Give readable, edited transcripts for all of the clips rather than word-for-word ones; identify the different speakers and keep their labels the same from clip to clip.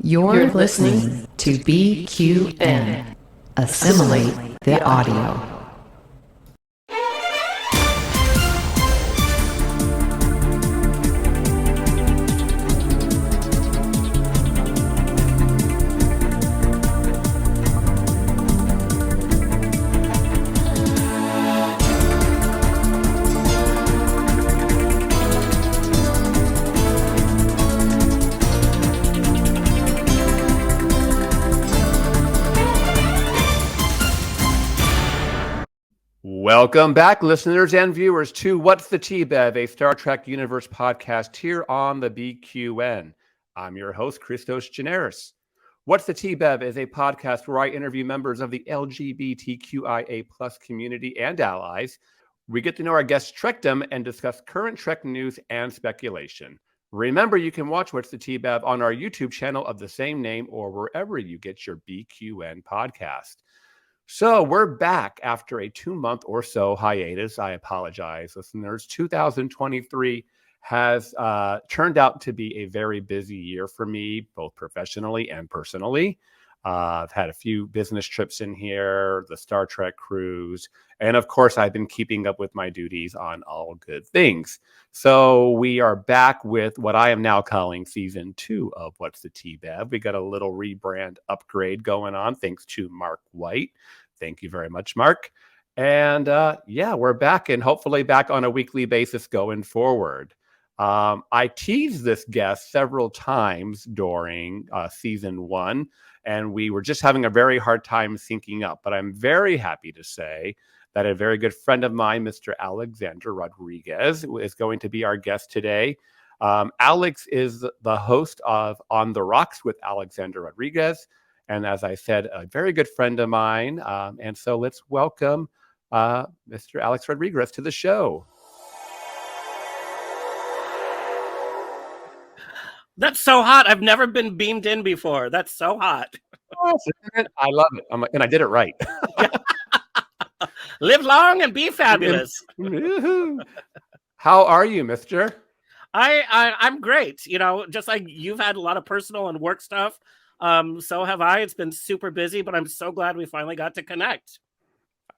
Speaker 1: You're listening to BQN. Assimilate the audio.
Speaker 2: Welcome back, listeners and viewers, to What's the Tea Bev, a Star Trek Universe podcast here on the BQN. I'm your host, Christos Generis. What's the Tea Bev is a podcast where I interview members of the LGBTQIA plus community and allies. We get to know our guests' Trekdom and discuss current Trek news and speculation. Remember, you can watch What's the Tea Bev on our YouTube channel of the same name or wherever you get your BQN podcast. So we're back after a 2-month or so hiatus. I apologize, listeners. 2023 has turned out to be a very busy year for me, both professionally and personally. I've had a few business trips in here, the Star Trek cruise, and of course, I've been keeping up with my duties on All Good Things. So we are back with what I am now calling season 2 of What's the Tea Bev. We got a little rebrand upgrade going on, thanks to Mark White. Thank you very much, Mark. And we're back and hopefully back on a weekly basis going forward. I teased this guest several times during season 1, and we were just having a very hard time syncing up. But I'm very happy to say that a very good friend of mine, Mr. Alexander Rodriguez, is going to be our guest today. Alex is the host of On the Rocks with Alexander Rodriguez. And as I said, a very good friend of mine. And so let's welcome Mr. Alex Rodriguez to the show.
Speaker 3: That's so hot. I've never been beamed in before. That's so hot.
Speaker 2: I love it. And I did it right.
Speaker 3: Live long and be fabulous.
Speaker 2: How are you, mister?
Speaker 3: I'm great. You know, just like you've had a lot of personal and work stuff. So have I. It's been super busy, but I'm so glad we finally got to connect.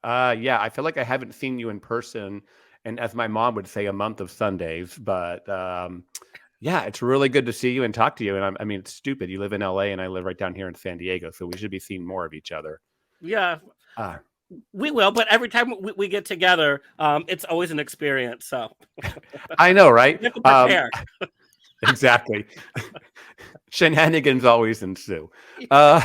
Speaker 2: I feel like I haven't seen you in person, and as my mom would say, a month of Sundays. But it's really good to see you and talk to you. And I mean, it's stupid. You live in LA, and I live right down here in San Diego, so we should be seeing more of each other.
Speaker 3: Yeah, we will. But every time we get together, it's always an experience. So
Speaker 2: I know, right?
Speaker 3: You have to prepare.
Speaker 2: Exactly. Shenanigans always ensue. Why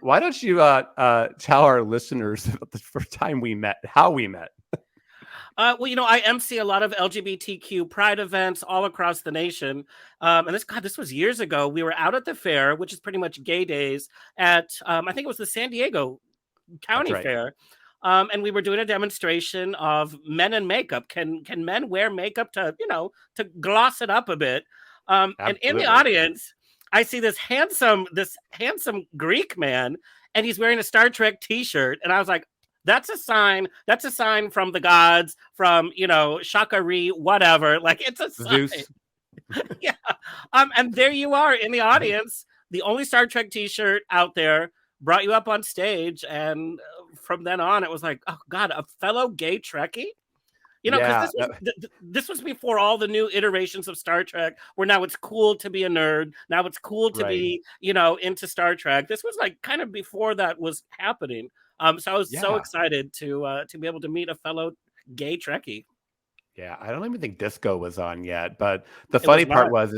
Speaker 2: don't you tell our listeners about the first time we met, how we met?
Speaker 3: I MC a lot of LGBTQ pride events all across the nation. And this was years ago. We were out at the fair, which is pretty much gay days at, I think it was the San Diego County Fair. And we were doing a demonstration of men in makeup. Can men wear makeup to gloss it up a bit? And in the audience, I see this handsome Greek man, and he's wearing a Star Trek t-shirt. And I was like, that's a sign. That's a sign from the gods, from, Shakari, whatever. Like, it's a sign.
Speaker 2: Zeus.
Speaker 3: Yeah. And there you are in the audience, the only Star Trek t-shirt out there, brought you up on stage. And from then on, it was like, oh God, a fellow gay Trekkie. Because this was before all the new iterations of Star Trek, where now it's cool to be a nerd. Now it's cool to be, into Star Trek. This was like kind of before that was happening. So I was so excited to be able to meet a fellow gay Trekkie.
Speaker 2: Yeah, I don't even think disco was on yet. But the funny part was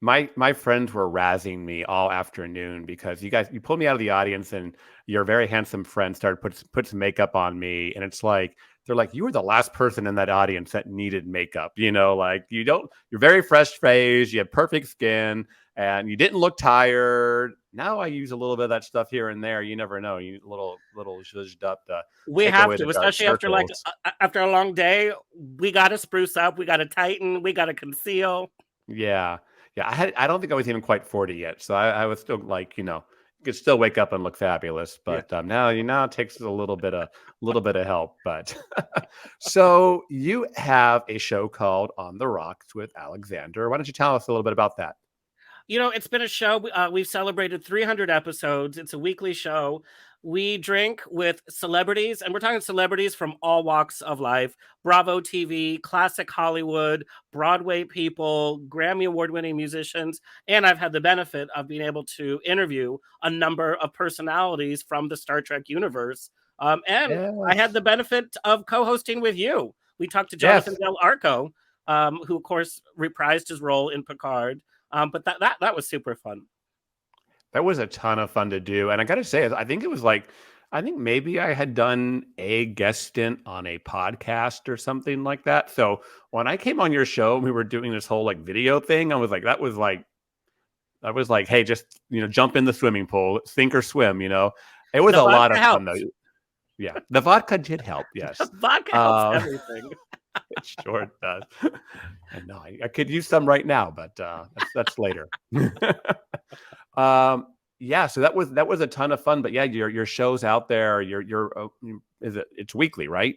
Speaker 2: my friends were razzing me all afternoon because you pulled me out of the audience, and your very handsome friend started put some makeup on me, and it's like, they're like, you were the last person in that audience that needed makeup. You're very fresh faced, you have perfect skin, and you didn't look tired. Now I use a little bit of that stuff here and there. You never know. You little zhuzhed up.
Speaker 3: We have to, especially after a long day. We got to spruce up. We got to tighten. We got to conceal.
Speaker 2: Yeah. I don't think I was even quite 40 yet, so I was still like, you could still wake up and look fabulous, but now it takes a little bit of help. But so you have a show called On the Rocks with Alexander. Why don't you tell us a little bit about that?
Speaker 3: It's been a show. We've celebrated 300 episodes. It's a weekly show. We drink with celebrities, and we're talking celebrities from all walks of life: Bravo TV, classic Hollywood, Broadway people, Grammy award-winning musicians. And I've had the benefit of being able to interview a number of personalities from the Star Trek universe. And I had
Speaker 2: Yes.
Speaker 3: the benefit of co-hosting with you. We talked to Jonathan
Speaker 2: Yes.
Speaker 3: Del Arco, who, of course, reprised his role in Picard. But that was super fun.
Speaker 2: That was a ton of fun to do. And I got to say, I think it was like, I think maybe I had done a guest stint on a podcast or something like that. So when I came on your show and we were doing this whole like video thing, I was like, I was like, hey, just, jump in the swimming pool, sink or swim, It was
Speaker 3: The
Speaker 2: a lot
Speaker 3: vodka
Speaker 2: of fun though.
Speaker 3: helps.
Speaker 2: Yeah. The vodka did help. Yes.
Speaker 3: Vodka helps
Speaker 2: Um,
Speaker 3: everything.
Speaker 2: it sure does. And no, I could use some right now, but that's later. Yeah, so that was a ton of fun. But yeah, your show's out there. It's weekly, right?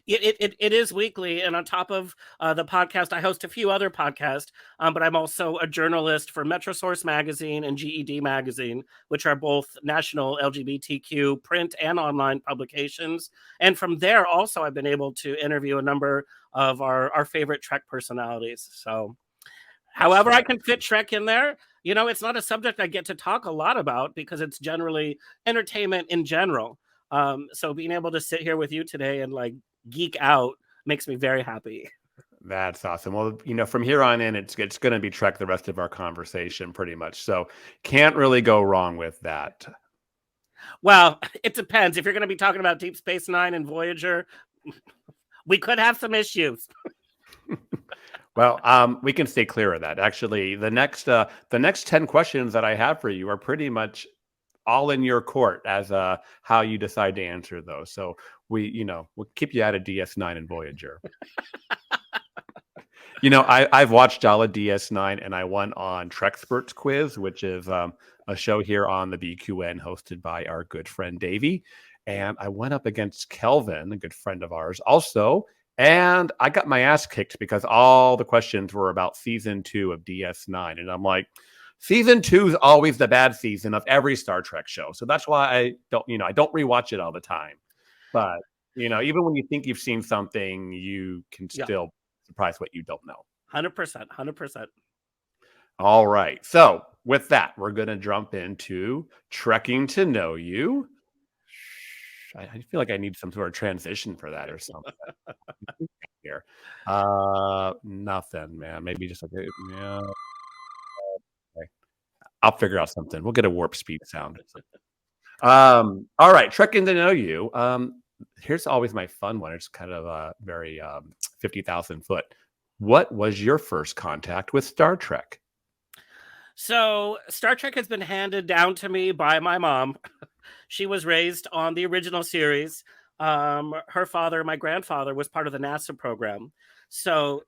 Speaker 3: It is weekly, and on top of the podcast, I host a few other podcasts. But I'm also a journalist for MetroSource magazine and GED magazine, which are both national LGBTQ print and online publications. And from there, also, I've been able to interview a number of our favorite Trek personalities. So,
Speaker 2: That's
Speaker 3: however, I
Speaker 2: right.
Speaker 3: can fit Trek in there. It's not a subject I get to talk a lot about because it's generally entertainment in general. So being able to sit here with you today and like geek out makes me very happy.
Speaker 2: That's awesome. Well, from here on in, it's going to be Trek the rest of our conversation, pretty much. So can't really go wrong with that.
Speaker 3: Well, it depends. If you're going to be talking about Deep Space Nine and Voyager, we could have some issues.
Speaker 2: Well, we can stay clear of that. Actually, the next 10 questions that I have for you are pretty much all in your court as how you decide to answer those. So we'll keep you out of DS9 and Voyager. I've watched all of DS9 and I won on Trexperts Quiz, which is a show here on the BQN hosted by our good friend Davey. And I went up against Kelvin, a good friend of ours also. And I got my ass kicked because all the questions were about season 2 of DS9. And I'm like, season 2 is always the bad season of every Star Trek show. So that's why I don't rewatch it all the time. But, even when you think you've seen something, you can
Speaker 3: Yeah,
Speaker 2: still surprise what you don't know.
Speaker 3: 100%, 100%.
Speaker 2: All right. So with that, we're going to jump into Trekking to Know You. I feel like I need some sort of transition for that or something. Here. Nothing, man. Maybe just like, yeah. Okay. I'll figure out something. We'll get a warp speed sound. All right. Trekking to Know You. Here's always my fun one. It's kind of a very 50,000 foot. What was your first contact with Star Trek?
Speaker 3: So Star Trek has been handed down to me by my mom. She was raised on the original series. Her father, my grandfather, was part of the NASA program. So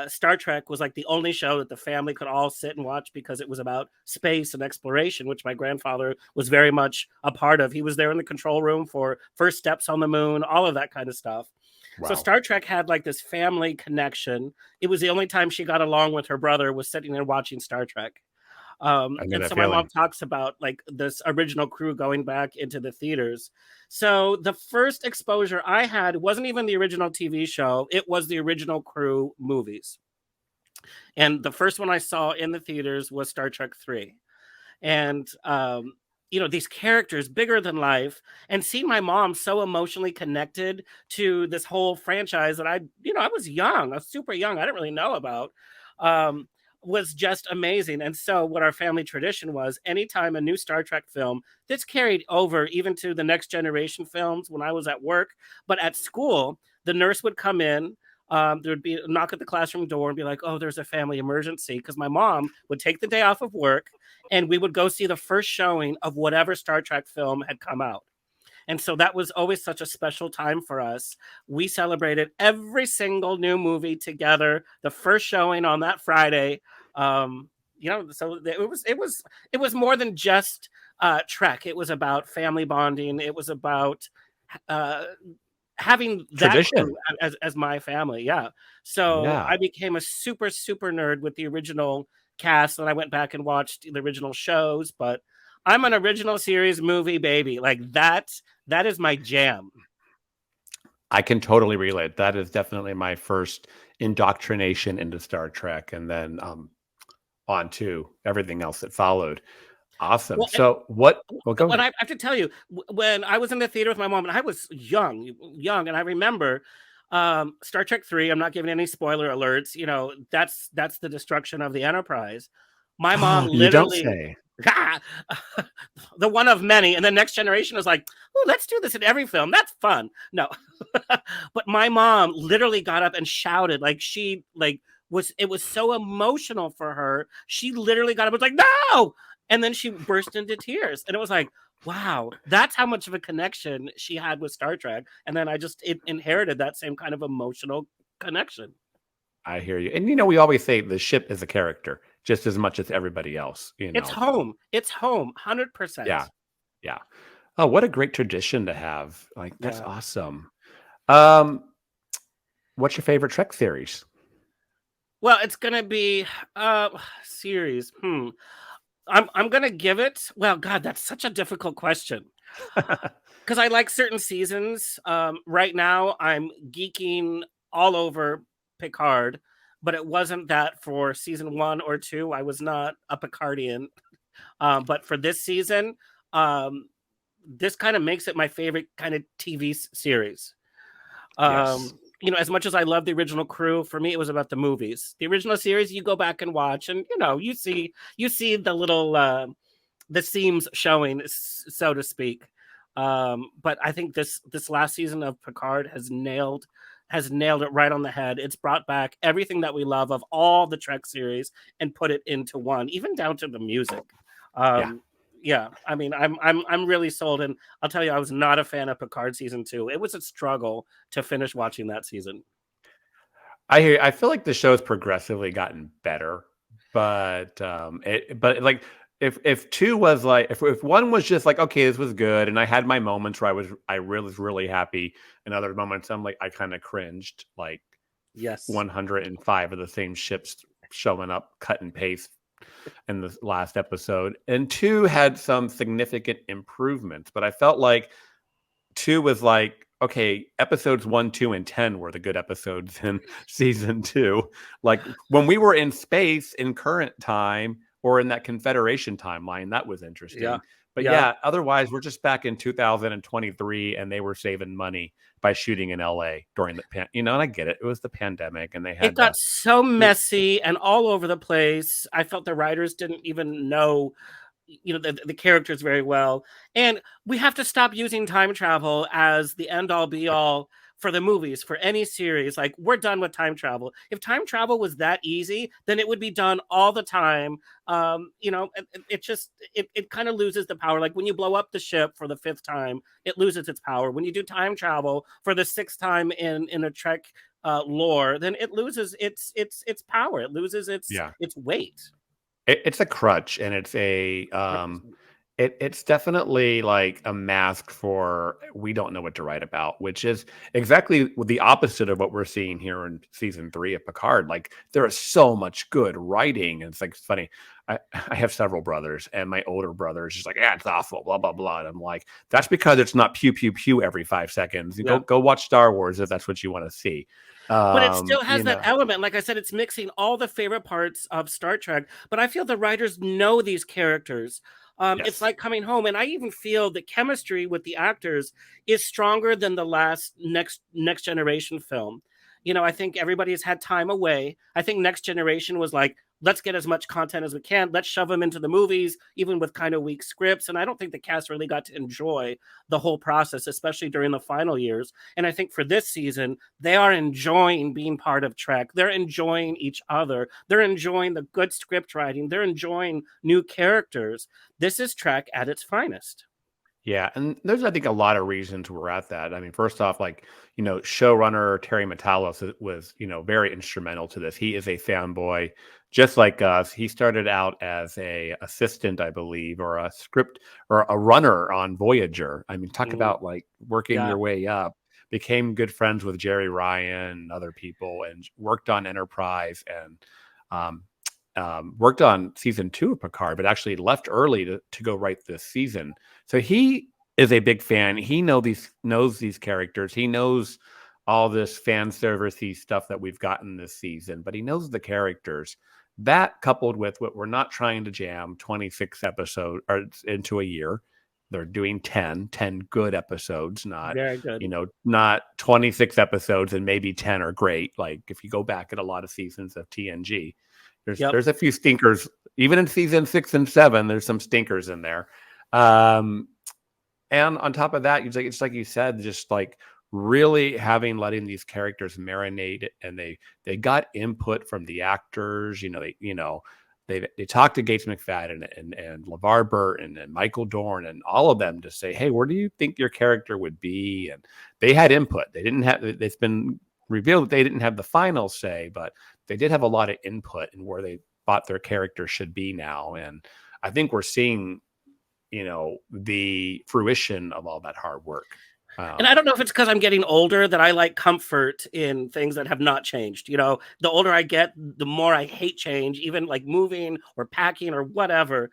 Speaker 3: Star Trek was like the only show that the family could all sit and watch because it was about space and exploration, which my grandfather was very much a part of. He was there in the control room for first steps on the moon, all of that kind of stuff. So
Speaker 2: Wow.
Speaker 3: Star Trek had like this family connection. It was the only time she got along with her brother was sitting there watching Star Trek.
Speaker 2: I know
Speaker 3: And
Speaker 2: that
Speaker 3: so my mom
Speaker 2: feeling.
Speaker 3: talks about like this original crew going back into the theaters. So the first exposure I had wasn't even the original TV show, it was the original crew movies. And the first one I saw in the theaters was Star Trek 3. And these characters bigger than life, and seeing my mom so emotionally connected to this whole franchise that I was young, I was super young, I didn't really know about. Um, was just amazing. And so what our family tradition was, anytime a new Star Trek film, this carried over even to the Next Generation films when I was at work, but at school, the nurse would come in. There would be a knock at the classroom door and be like, oh, there's a family emergency. Because my mom would take the day off of work and we would go see the first showing of whatever Star Trek film had come out. And so that was always such a special time for us. We celebrated every single new movie together. The first showing on that Friday, so it was more than just Trek. It was about family bonding. It was about uh, having that
Speaker 2: Tradition.
Speaker 3: crew as my family. Yeah. So
Speaker 2: Yeah.
Speaker 3: I became a super, super nerd with the original cast, and I went back and watched the original shows, but I'm an original series movie baby. Like that is my jam.
Speaker 2: I can totally relate. That is definitely my first indoctrination into Star Trek, and then on to everything else that followed. Awesome.
Speaker 3: Well,
Speaker 2: So what? Well, go
Speaker 3: when
Speaker 2: ahead.
Speaker 3: I have to tell you, when I was in the theater with my mom, and I was young, and I remember Star Trek 3. I'm not giving any spoiler alerts. You know, that's the destruction of the Enterprise. My mom
Speaker 2: You don't
Speaker 3: literally,
Speaker 2: say.
Speaker 3: the one of many, and the Next Generation was like, "Oh, let's do this in every film. That's fun." No, but my mom literally got up and shouted, like she it was so emotional for her. She literally got up and was like, "No!" And then she burst into tears, and it was like, wow, that's how much of a connection she had with Star Trek. And then it inherited that same kind of emotional connection.
Speaker 2: I hear you. And we always say the ship is a character just as much as everybody else.
Speaker 3: It's home. It's home, 100%.
Speaker 2: Yeah, yeah. Oh, what a great tradition to have! Like that's
Speaker 3: Yeah.
Speaker 2: awesome. Um, what's your favorite Trek series?
Speaker 3: Well, it's gonna be series. I'm gonna give it. Well, God, that's such a difficult question. Because I like certain seasons. Right now, I'm geeking all over Picard, but it wasn't that for season 1 or 2. I was not a Picardian. But for this season, this kind of makes it my favorite kind of TV series.
Speaker 2: Yes.
Speaker 3: As much as I love the original crew, for me, it was about the movies. The original series, you go back and watch, and you see the little the seams showing, so to speak. But I think this last season of Picard has nailed it right on the head. It's brought back everything that we love of all the Trek series and put it into one, even down to the music. Yeah. I mean, I'm really sold, and I'll tell you, I was not a fan of Picard season 2. It was a struggle to finish watching that season.
Speaker 2: I hear. I feel like the show's progressively gotten better, but like if two was like if one was just like, okay, this was good, and I had my moments where I was really happy, and other moments I'm like I kind of cringed, like
Speaker 3: Yes.
Speaker 2: 105 of the same ships showing up, cut and paste in the last episode, and 2 had some significant improvements, but I felt like 2 was like, okay, episodes 1, 2, and 10 were the good episodes in season 2. Like when we were in space in current time or in that Confederation timeline, that was interesting.
Speaker 3: Yeah.
Speaker 2: But yeah, otherwise we're just back in 2023 and they were saving money by shooting in LA during the and I get it. It was the pandemic and they had
Speaker 3: It got so messy and all over the place. I felt the writers didn't even know the characters very well. And we have to stop using time travel as the end all be all for the movies, for any series. Like, we're done with time travel. If time travel was that easy, then it would be done all the time. It kind of loses the power. Like when you blow up the ship for the 5th time, it loses its power. When you do time travel for the 6th time in a Trek lore, then it loses its power. It loses its weight.
Speaker 2: It's a crutch, and it's it's definitely like a mask for we don't know what to write about, which is exactly the opposite of what we're seeing here in season 3 of Picard. Like there is so much good writing. And it's like, it's funny. I have several brothers, and my older brother is just like, yeah, it's awful, blah, blah, blah. And I'm like, that's because it's not pew, pew, pew every 5 seconds. Go watch Star Wars if that's what you want to see.
Speaker 3: But it still has that element. Like I said, it's mixing all the favorite parts of Star Trek. But I feel the writers know these characters. It's like coming home. And I even feel the chemistry with the actors is stronger than the last Next Generation film. I think everybody has had time away. I think Next Generation was like, let's get as much content as we can. Let's shove them into the movies, even with kind of weak scripts. And I don't think the cast really got to enjoy the whole process, especially during the final years. And I think for this season, they are enjoying being part of Trek. They're enjoying each other. They're enjoying the good script writing. They're enjoying new characters. This is Trek at its finest.
Speaker 2: Yeah, and there's I think a lot of reasons we're at that. I mean, first off, like showrunner Terry Matalas was very instrumental to this. He is a fanboy, just like us. He started out as a assistant, I believe, or a script or a runner on Voyager. I mean, talk about like working your way up. Became good friends with Jerry Ryan and other people, and worked on Enterprise. And worked on season 2 of Picard, but actually left early to go write this season. So he is a big fan. He knows these characters. He knows all this fan servicey stuff that we've gotten this season, but he knows the characters. That coupled with what we're not trying to jam 26 episodes into a year. They're doing 10 good episodes, not
Speaker 3: Very good.
Speaker 2: not 26 episodes and maybe 10 are great. Like if you go back at a lot of seasons of TNG, there's a few stinkers. Even in season 6 and 7, there's some stinkers in there. And on top of that, it's like you said, just like really letting these characters marinate, and they got input from the actors. They talked to Gates McFadden and LeVar Burton and Michael Dorn and all of them to say, hey, where do you think your character would be? And they had input. It's been revealed that they didn't have the final say, but they did have a lot of input in where they thought their character should be now. And I think we're seeing, the fruition of all that hard work.
Speaker 3: And I don't know if it's because I'm getting older that I like comfort in things that have not changed. The older I get, the more I hate change, even like moving or packing or whatever.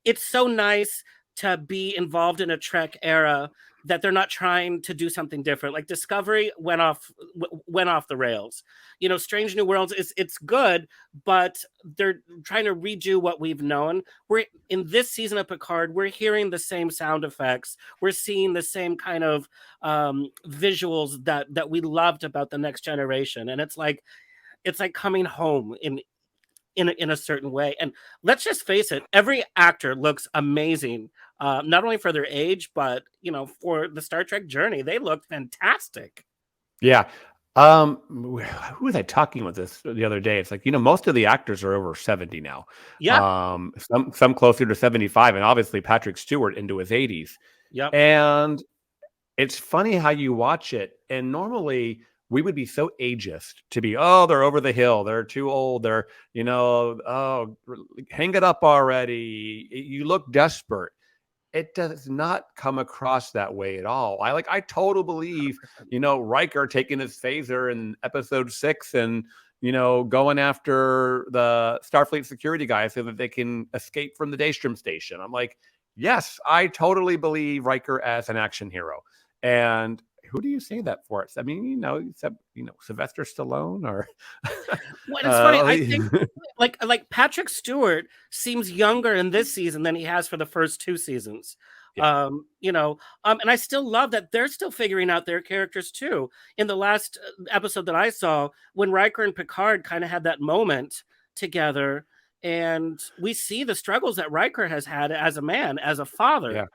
Speaker 3: It's so nice to be involved in a Trek era that they're not trying to do something different. Like Discovery went off the rails. Strange New Worlds it's good, but they're trying to redo what we've known. We're in this season of Picard, we're hearing the same sound effects. We're seeing the same kind of visuals that we loved about the Next Generation. And it's like coming home in a certain way. And let's just face it, every actor looks amazing, not only for their age, but for the Star Trek journey. They look fantastic.
Speaker 2: Yeah. Who was I talking with this the other day? It's like, most of the actors are over 70 now.
Speaker 3: Yeah.
Speaker 2: Some closer to 75, and obviously Patrick Stewart into his 80s.
Speaker 3: Yeah.
Speaker 2: And it's funny how you watch it, and normally we would be so ageist to be, they're over the hill, they're too old, they're, hang it up already. You look desperate. It does not come across that way at all. I totally believe, Riker taking his phaser in episode 6 and, going after the Starfleet security guys so that they can escape from the Daystrom station. I'm like, yes, I totally believe Riker as an action hero. And who do you say that for? I mean, except Sylvester Stallone or.
Speaker 3: Well, it's funny. I think like Patrick Stewart seems younger in this season than he has for the first 2 seasons.
Speaker 2: Yeah.
Speaker 3: And I still love that they're still figuring out their characters too. In the last episode that I saw, when Riker and Picard kind of had that moment together, and we see the struggles that Riker has had as a man, as a father.
Speaker 2: Yeah.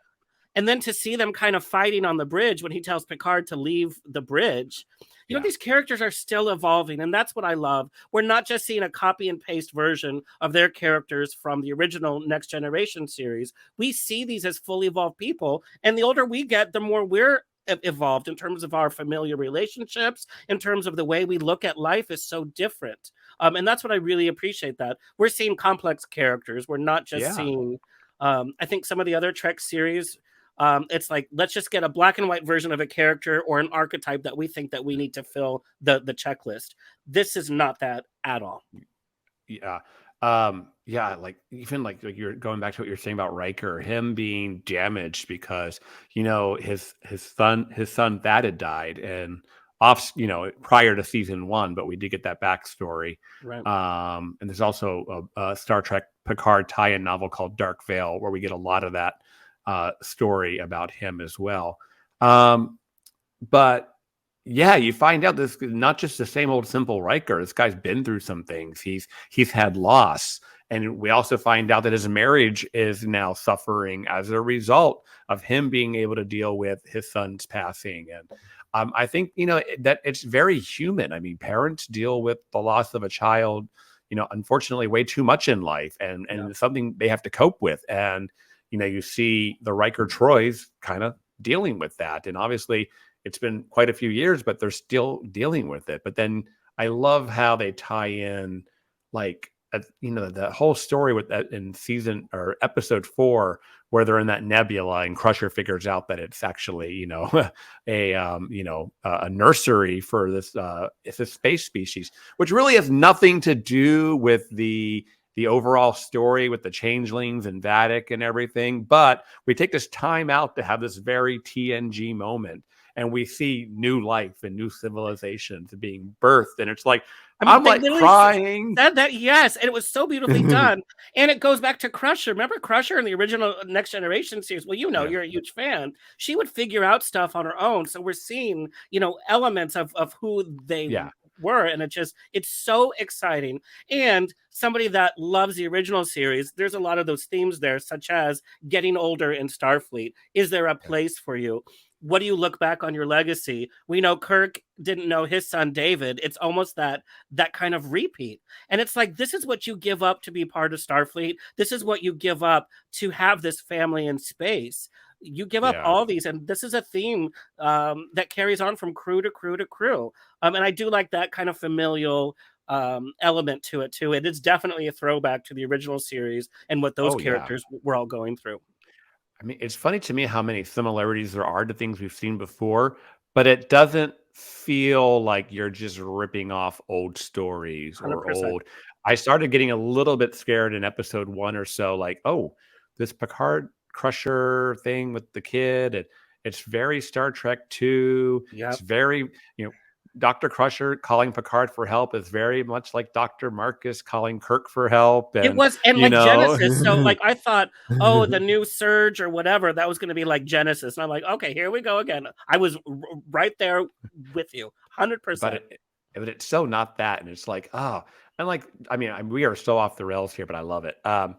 Speaker 3: And then to see them kind of fighting on the bridge when he tells Picard to leave the bridge, these characters are still evolving. And that's what I love. We're not just seeing a copy and paste version of their characters from the original Next Generation series. We see these as fully evolved people. And the older we get, the more we're evolved in terms of our familiar relationships, in terms of the way we look at life is so different. And that's what I really appreciate, that we're seeing complex characters. We're not just seeing, I think some of the other Trek series, it's like, let's just get a black and white version of a character or an archetype that we think that we need to fill the checklist. This is not that at all.
Speaker 2: Yeah. Like even like you're going back to what you're saying about Riker, him being damaged because, his son Thad had died and prior to season 1, but we did get that backstory.
Speaker 3: Right.
Speaker 2: And there's also a Star Trek Picard tie-in novel called Dark Veil, where we get a lot of that story about him as well. But yeah, you find out this is not just the same old simple Riker. This guy's been through some things. He's had loss. And we also find out that his marriage is now suffering as a result of him being able to deal with his son's passing. And I think, that it's very human. I mean, parents deal with the loss of a child, unfortunately way too much in life, and it's something they have to cope with. And you see the Riker Troys kind of dealing with that. And obviously it's been quite a few years, but they're still dealing with it. But then I love how they tie in, like, the whole story with that in season or episode 4, where they're in that nebula and Crusher figures out that it's actually, a nursery for this, it's a space species, which really has nothing to do with the the overall story with the changelings and Vatic and everything. But we take this time out to have this very TNG moment, and we see new life and new civilizations being birthed. And it's like,
Speaker 3: I mean,
Speaker 2: I'm
Speaker 3: they
Speaker 2: like
Speaker 3: literally
Speaker 2: crying.
Speaker 3: said that, yes, and it was so beautifully done. And it goes back to Crusher. Remember Crusher in the original Next Generation series? Well,
Speaker 2: Yeah.
Speaker 3: you're a huge fan. She would figure out stuff on her own. So we're seeing, elements of who they
Speaker 2: Yeah.
Speaker 3: were, and it's so exciting. And somebody that loves the original series, there's a lot of those themes there, such as getting older in Starfleet. Is there a place for you? What do you look back on your legacy? We know Kirk didn't know his son David. It's almost that kind of repeat. And it's like, this is what you give up to be part of Starfleet. This is what you give up to have this family in space. You give up
Speaker 2: Yeah.
Speaker 3: all these, and this is a theme that carries on from crew to crew to crew. And I do like that kind of familial element to it too. It is definitely a throwback to the original series and what those
Speaker 2: Oh, yeah.
Speaker 3: characters were all going through.
Speaker 2: I mean, it's funny to me how many similarities there are to things we've seen before, but it doesn't feel like you're just ripping off old stories or
Speaker 3: 100%.
Speaker 2: old. I started getting a little bit scared in episode 1 or so, like, oh, this Picard Crusher thing with the kid. It's very Star Trek 2.
Speaker 3: Yep.
Speaker 2: It's very, Dr. Crusher calling Picard for help is very much like Dr. Marcus calling Kirk for help.
Speaker 3: It
Speaker 2: And,
Speaker 3: was, and
Speaker 2: you
Speaker 3: like
Speaker 2: know,
Speaker 3: Genesis. So like I thought, oh, the new Surge or whatever, that was going to be like Genesis. And I'm like, okay, here we go again. I was right there with you, 100%.
Speaker 2: But it's so not that. And it's like, oh, and like, I mean, we are so off the rails here, but I love it.
Speaker 3: Oh,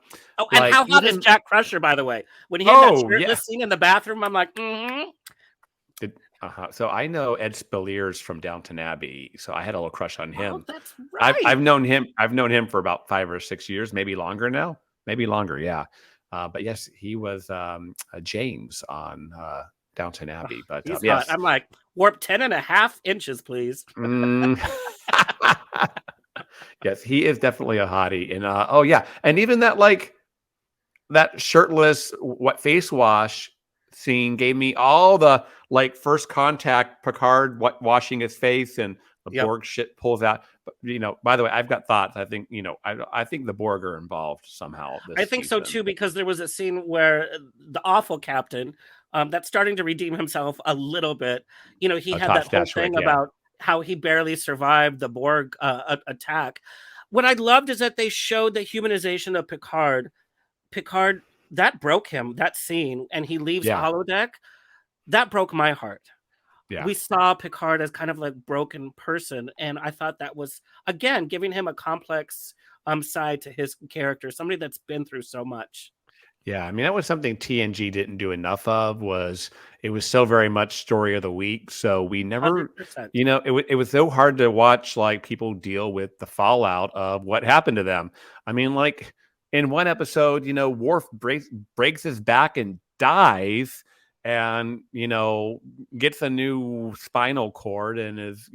Speaker 3: and
Speaker 2: like,
Speaker 3: how hot is
Speaker 2: even-
Speaker 3: Jack Crusher, by the way? When he had that
Speaker 2: Oh,
Speaker 3: shirtless
Speaker 2: yeah.
Speaker 3: scene in the bathroom, I'm like, mm-hmm.
Speaker 2: So I know Ed Spaliers from Downton Abbey, so I had a little crush on
Speaker 3: Oh,
Speaker 2: him.
Speaker 3: that's right.
Speaker 2: I've known him for about 5 or 6 years, maybe longer now, maybe longer, yeah. But yes, he was James on Downton Abbey. But
Speaker 3: He's
Speaker 2: yes,
Speaker 3: hot. I'm like, warp 10.5 inches, please.
Speaker 2: Mm. Yes, he is definitely a hottie, and oh yeah, and even that shirtless face wash scene gave me all the like first contact Picard washing his face and the
Speaker 3: Yep.
Speaker 2: Borg shit pulls out. But by the way, I've got thoughts. I think I think the Borg are involved somehow.
Speaker 3: I think so too, because there was a scene where the awful captain, that's starting to redeem himself a little bit. He had that whole thing about how he barely survived the Borg attack. What I loved is that they showed the humanization of Picard. Picard, that broke him, that scene, and he leaves holodeck. That broke my heart.
Speaker 2: Yeah.
Speaker 3: We saw Picard as kind of like broken person, and I thought that was, again, giving him a complex side to his character, somebody that's been through so much.
Speaker 2: Yeah, I mean, that was something TNG didn't do enough of. It was so very much story of the week, so we never
Speaker 3: 100%.
Speaker 2: it was so hard to watch like people deal with the fallout of what happened to them. I mean, like in one episode, Worf breaks his back and dies, and gets a new spinal cord and is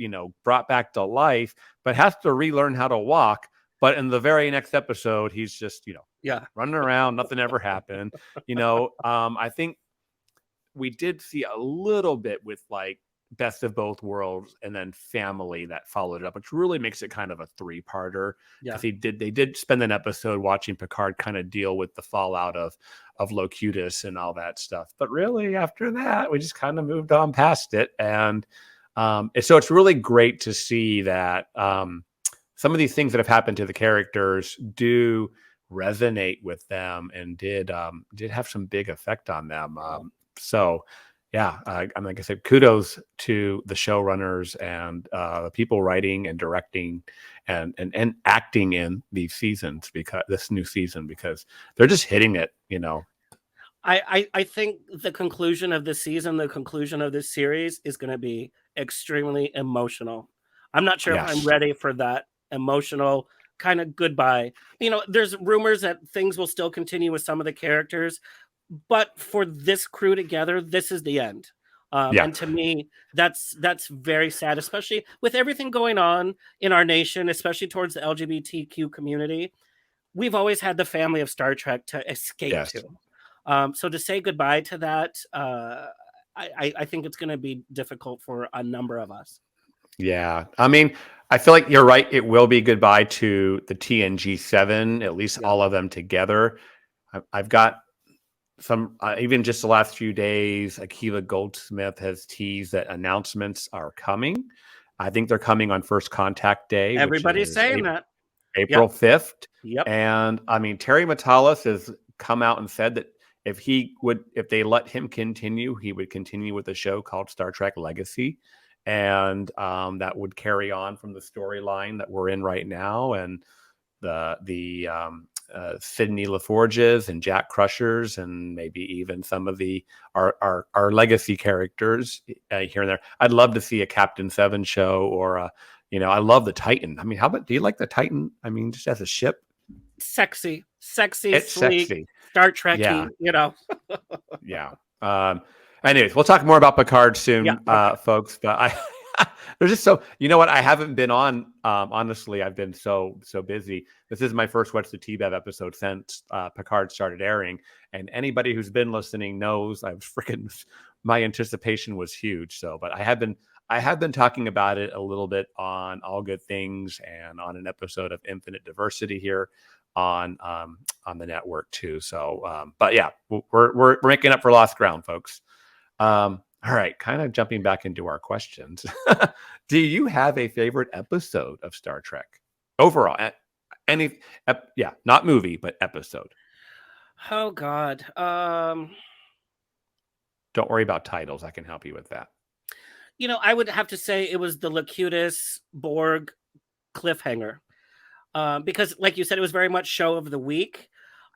Speaker 2: brought back to life, but has to relearn how to walk. But in the very next episode, he's just running around. Nothing ever happened. I think we did see a little bit with like Best of Both Worlds and then Family that followed it up, which really makes it kind of a 3-parter.
Speaker 3: Yeah.
Speaker 2: Because they did spend an episode watching Picard kind of deal with the fallout of Locutus and all that stuff. But really, after that, we just kind of moved on past it. And so it's really great to see that some of these things that have happened to the characters do resonate with them and did have some big effect on them. So yeah, like I said, kudos to the showrunners and the people writing and directing and acting in these seasons, because this new season, because they're just hitting it,
Speaker 3: I think the conclusion of this season, the conclusion of this series is going to be extremely emotional. I'm not sure if I'm ready for that emotional kind of goodbye. There's rumors that things will still continue with some of the characters, but for this crew together, this is the end. And to me, that's very sad, especially with everything going on in our nation, especially towards the LGBTQ community. We've always had the family of Star Trek to escape to. So to say goodbye to that, I think it's going to be difficult for a number of us.
Speaker 2: Yeah. I mean, I feel like you're right. It will be goodbye to the TNG7, at least
Speaker 3: Yeah.
Speaker 2: all of them together. I've got some, even just the last few days, Akiva Goldsmith has teased that announcements are coming. I think they're coming on First Contact Day, which
Speaker 3: Everybody's
Speaker 2: is
Speaker 3: saying that.
Speaker 2: April
Speaker 3: Yep.
Speaker 2: 5th.
Speaker 3: Yep.
Speaker 2: And I mean, Terry Matalas has come out and said that if they let him continue, he would continue with a show called Star Trek Legacy. And that would carry on from the storyline that we're in right now. And the Sydney LaForges and Jack Crushers, and maybe even some of our legacy characters here and there. I'd love to see a Captain Seven show, or I love the Titan. I mean, do you like the Titan? I mean, just as a ship,
Speaker 3: Sexy,
Speaker 2: it's
Speaker 3: sleek,
Speaker 2: sexy.
Speaker 3: Star
Speaker 2: Yeah,
Speaker 3: Trekky.
Speaker 2: yeah. Anyways, we'll talk more about Picard
Speaker 3: Yeah.
Speaker 2: soon,
Speaker 3: Okay.
Speaker 2: folks. But there's just so you know what I haven't been on. Honestly, I've been so busy. This is my first What's the Tea Bev episode since Picard started airing, and anybody who's been listening knows my anticipation was huge. So, but I have been talking about it a little bit on All Good Things and on an episode of Infinite Diversity here on the network too. So, but yeah, we're making up for lost ground, folks. All right, kind of jumping back into our questions. Do you have a favorite episode of Star Trek overall? Yeah, not movie, but episode.
Speaker 3: Oh God.
Speaker 2: Don't worry about titles. I can help you with that.
Speaker 3: I would have to say it was the Locutus Borg cliffhanger. Because, like you said, it was very much show of the week.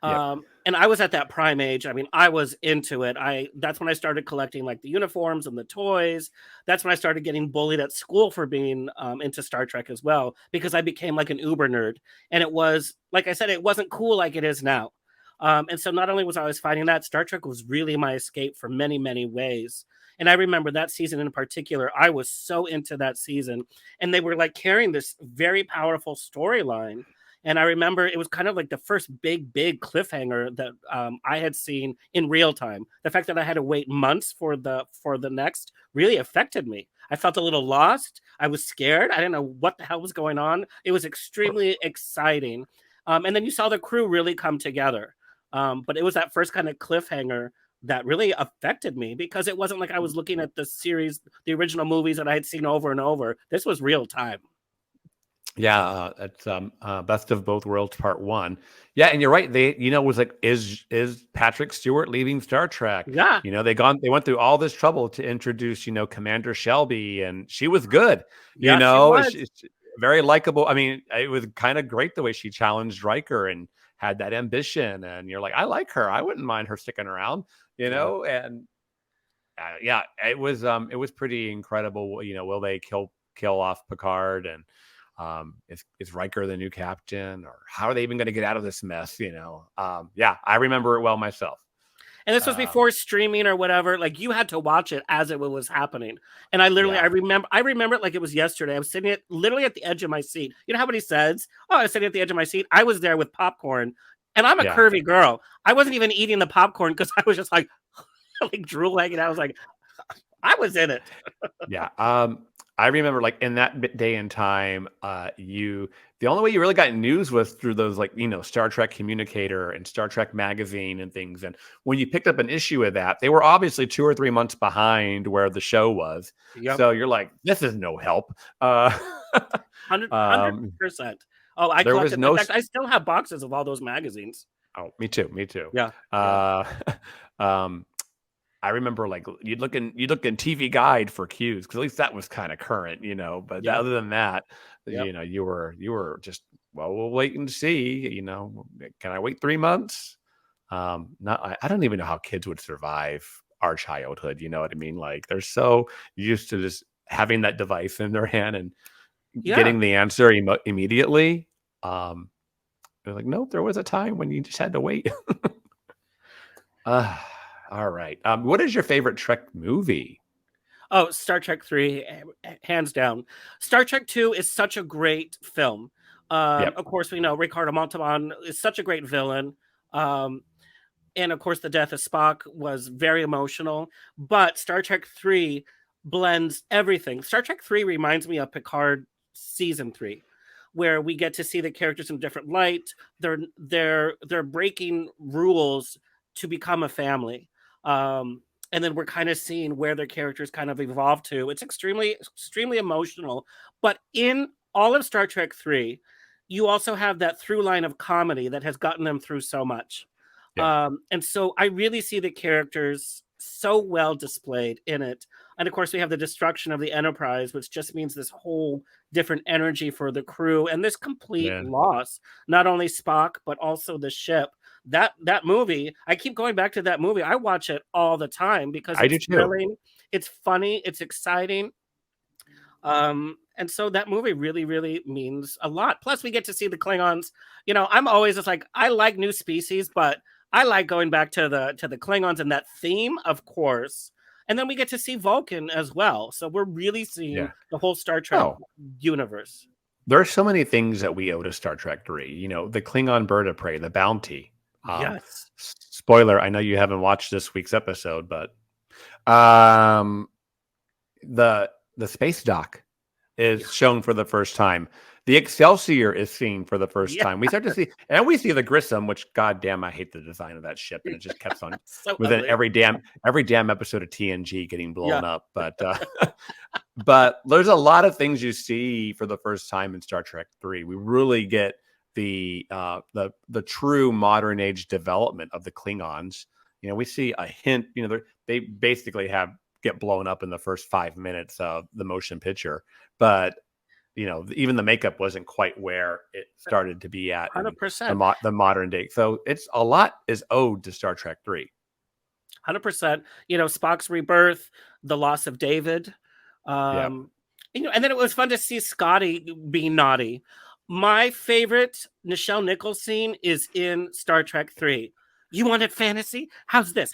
Speaker 2: Yep.
Speaker 3: And I was at that prime age. I mean, I was into it. That's when I started collecting like the uniforms and the toys. That's when I started getting bullied at school for being into Star Trek as well, because I became like an uber nerd. And it was, like I said, it wasn't cool like it is now. And so not only was I always finding that, Star Trek was really my escape for many, many ways. And I remember that season in particular, I was so into that season. And they were like carrying this very powerful storyline. And I remember it was kind of like the first big cliffhanger that I had seen in real time. The fact that I had to wait months for the next really affected me. I felt a little lost. I was scared. I didn't know what the hell was going on. It was extremely exciting. And then you saw the crew really come together. But it was that first kind of cliffhanger that really affected me, because it wasn't like I was looking at the series, the original movies that I had seen over and over. This was real time.
Speaker 2: Yeah, it's Best of Both Worlds Part 1. Yeah, and you're right. They, was like, is Patrick Stewart leaving Star Trek?
Speaker 3: Yeah.
Speaker 2: They went through all this trouble to introduce, Commander Shelby, and she was good.
Speaker 3: Yeah, she was.
Speaker 2: She's very likable. I mean, it was kind of great the way she challenged Riker and had that ambition. And you're like, I like her. I wouldn't mind her sticking around. And yeah, it was pretty incredible. Will they kill off Picard, and is Riker the new captain, or how are they even going to get out of this mess? Yeah, I remember it well myself.
Speaker 3: And this was before streaming or whatever. Like, you had to watch it as it was happening. And I remember it like it was yesterday. I was sitting literally at the edge of my seat. You know how many says, "Oh, I was sitting at the edge of my seat." I was there with popcorn, and I'm a curvy girl. I wasn't even eating the popcorn because I was just like drool hanging out. I was like, I was in it.
Speaker 2: Yeah. I remember, like, in that day and time, the only way you really got news was through those, like, Star Trek Communicator and Star Trek Magazine and things. And when you picked up an issue of that, they were obviously 2 or 3 months behind where the show was.
Speaker 3: Yep.
Speaker 2: So you're like, this is no help.
Speaker 3: 100%. Oh, I collected. In fact, I still have boxes of all those magazines.
Speaker 2: Oh, me too.
Speaker 3: Yeah.
Speaker 2: I remember, like, you'd look in TV Guide for cues, because at least that was kind of current, But other than that, you were just, well, we'll wait and see. Can I wait 3 months? I don't even know how kids would survive our childhood. You know what I mean? Like, they're so used to just having that device in their hand and getting the answer immediately. They're like, nope, there was a time when you just had to wait. All right. What is your favorite Trek movie?
Speaker 3: Oh, Star Trek 3, hands down. Star Trek 2 is such a great film. Of course, we know Ricardo Montalban is such a great villain. And of course, the death of Spock was very emotional. But Star Trek 3, blends everything. Star Trek 3 reminds me of Picard season 3, where we get to see the characters in a different light. They're breaking rules to become a family. And then we're kind of seeing where their characters kind of evolve to. It's extremely emotional. But in all of Star Trek 3, you also have that through line of comedy that has gotten them through so much. And so I really see the characters so well displayed in it. And of course, we have the destruction of the Enterprise, which just means this whole different energy for the crew and this complete loss, not only Spock, but also the ship. That movie, I keep going back to that movie. I watch it all the time because it's thrilling, it's funny, it's exciting. And so that movie really, really means a lot. Plus, we get to see the Klingons. You know, I'm always just like, I like new species, but I like going back to the Klingons and that theme, of course. And then we get to see Vulcan as well. So we're really seeing the whole Star Trek universe.
Speaker 2: There are so many things that we owe to Star Trek 3. You know, the Klingon bird of prey, the bounty.
Speaker 3: Yes.
Speaker 2: Spoiler, I know you haven't watched this week's episode, but the space dock is shown for the first time. The Excelsior is seen for the first time. We start to see, and we see the Grissom, which goddamn, I hate the design of that ship, and it just kept on within every damn episode of TNG getting blown up. But but there's a lot of things you see for the first time in Star Trek 3. We really get the true modern age development of the Klingons. You know, we see a hint. You know, they basically get blown up in the first 5 minutes of the motion picture, but you know, even the makeup wasn't quite where it started to be at
Speaker 3: 100%.
Speaker 2: The modern day. So it's a lot is owed to Star Trek 3.
Speaker 3: 100%. You know, Spock's rebirth, the loss of David. You know, and then it was fun to see Scotty being naughty. My favorite Nichelle Nichols scene is in Star Trek 3. You wanted fantasy? How's this?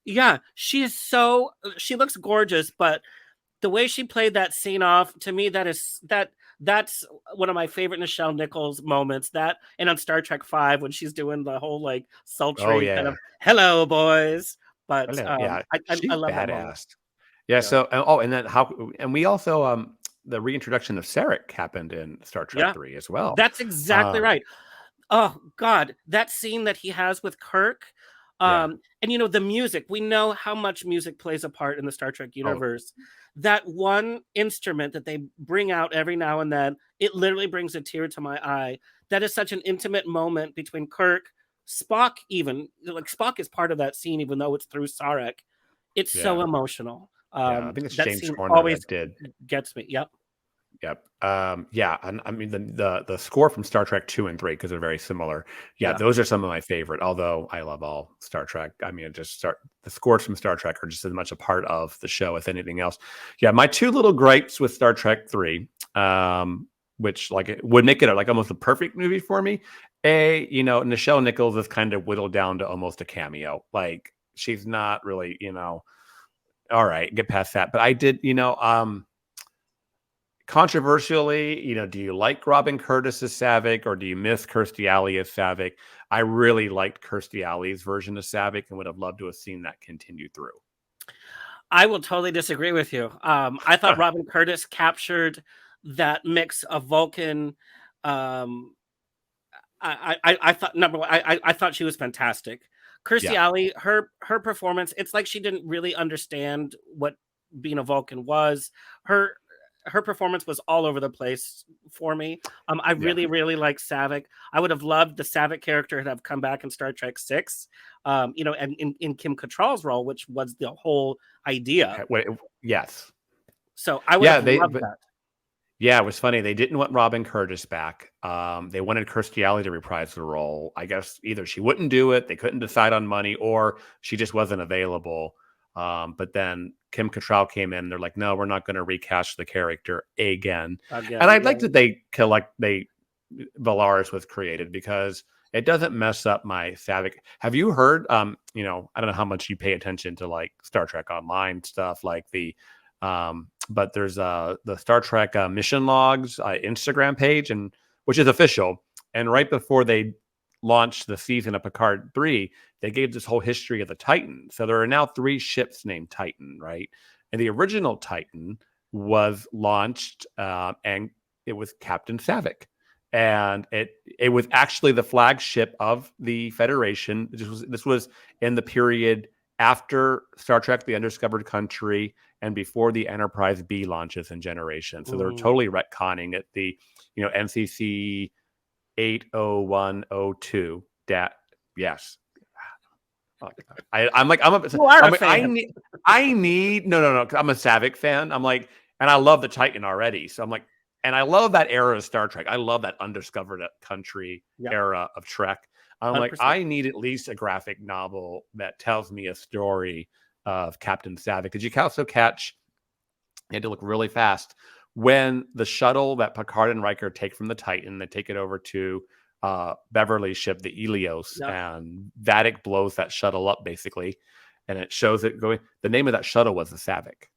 Speaker 3: Yeah, she looks gorgeous, but the way she played that scene off, to me, that's one of my favorite Nichelle Nichols moments. That and on Star Trek 5 when she's doing the whole like sultry kind of hello boys. But I love
Speaker 2: badass.
Speaker 3: that moment.
Speaker 2: Yeah. So and we also the reintroduction of Sarek happened in Star Trek 3 as well.
Speaker 3: That's exactly right. Oh God, that scene that he has with Kirk. And you know, the music, we know how much music plays a part in the Star Trek universe. That one instrument that they bring out every now and then, it literally brings a tear to my eye. That is such an intimate moment between Kirk, Spock, even like Spock is part of that scene, even though it's through Sarek. It's so emotional.
Speaker 2: I think it's
Speaker 3: that
Speaker 2: James
Speaker 3: scene
Speaker 2: Horner
Speaker 3: always
Speaker 2: that did.
Speaker 3: Gets me. Yep.
Speaker 2: And I mean the score from Star Trek 2 and 3, because they're very similar. Those are some of my favorite, although I love all Star Trek. I mean, the scores from Star Trek are just as much a part of the show as anything else. My two little gripes with Star Trek 3, which like it would make it like almost a perfect movie for me. You know, Nichelle Nichols is kind of whittled down to almost a cameo. Like she's not really, you know, all right, get past that. But I did, you know, controversially, you know, do you like Robin Curtis as Saavik or do you miss Kirstie Alley as Saavik? I really liked Kirstie Alley's version of Saavik and would have loved to have seen that continue through.
Speaker 3: I will totally disagree with you. I thought Robin Curtis captured that mix of Vulcan. I thought number one, I thought she was fantastic. Kirstie Alley, her performance, it's like she didn't really understand what being a Vulcan was. Her performance was all over the place for me. I really, really like Saavik. I would have loved the Saavik character to have come back in Star Trek 6, you know, and in Kim Cattrall's role, which was the whole idea.
Speaker 2: Yes.
Speaker 3: So I would have loved that.
Speaker 2: Yeah, it was funny. They didn't want Robin Curtis back. They wanted Kirstie Alley to reprise the role. I guess either she wouldn't do it, they couldn't decide on money, or she just wasn't available. But then Kim Cattrall came in. They're like, no, we're not going to recast the character again. And I'd like that Valaris was created because it doesn't mess up my Saavik. Have you heard? You know, I don't know how much you pay attention to like Star Trek Online stuff, like but there's the Star Trek mission logs Instagram page, and which is official. And right before they launched the season of Picard 3, they gave this whole history of the Titan. So there are now 3 ships named Titan, right? And the original Titan was launched, and it was Captain Savick. And it was actually the flagship of the Federation. This was in the period after Star Trek: The Undiscovered Country and before the Enterprise B launches in Generation. So they're totally retconning it. The NCC 80102. Yes. I'm I need no. I'm a Savick fan. I'm like, and I love the Titan already. So I'm like, and I love that era of Star Trek. I love that Undiscovered Country era of Trek. I'm
Speaker 3: 100%.
Speaker 2: like, I need at least a graphic novel that tells me a story of Captain Savick. Because you can also catch, you had to look really fast, when the shuttle that Picard and Riker take from the Titan, they take it over to Beverly's ship, the Helios, and Vadic blows that shuttle up, basically. And it shows it going. The name of that shuttle was the Savick.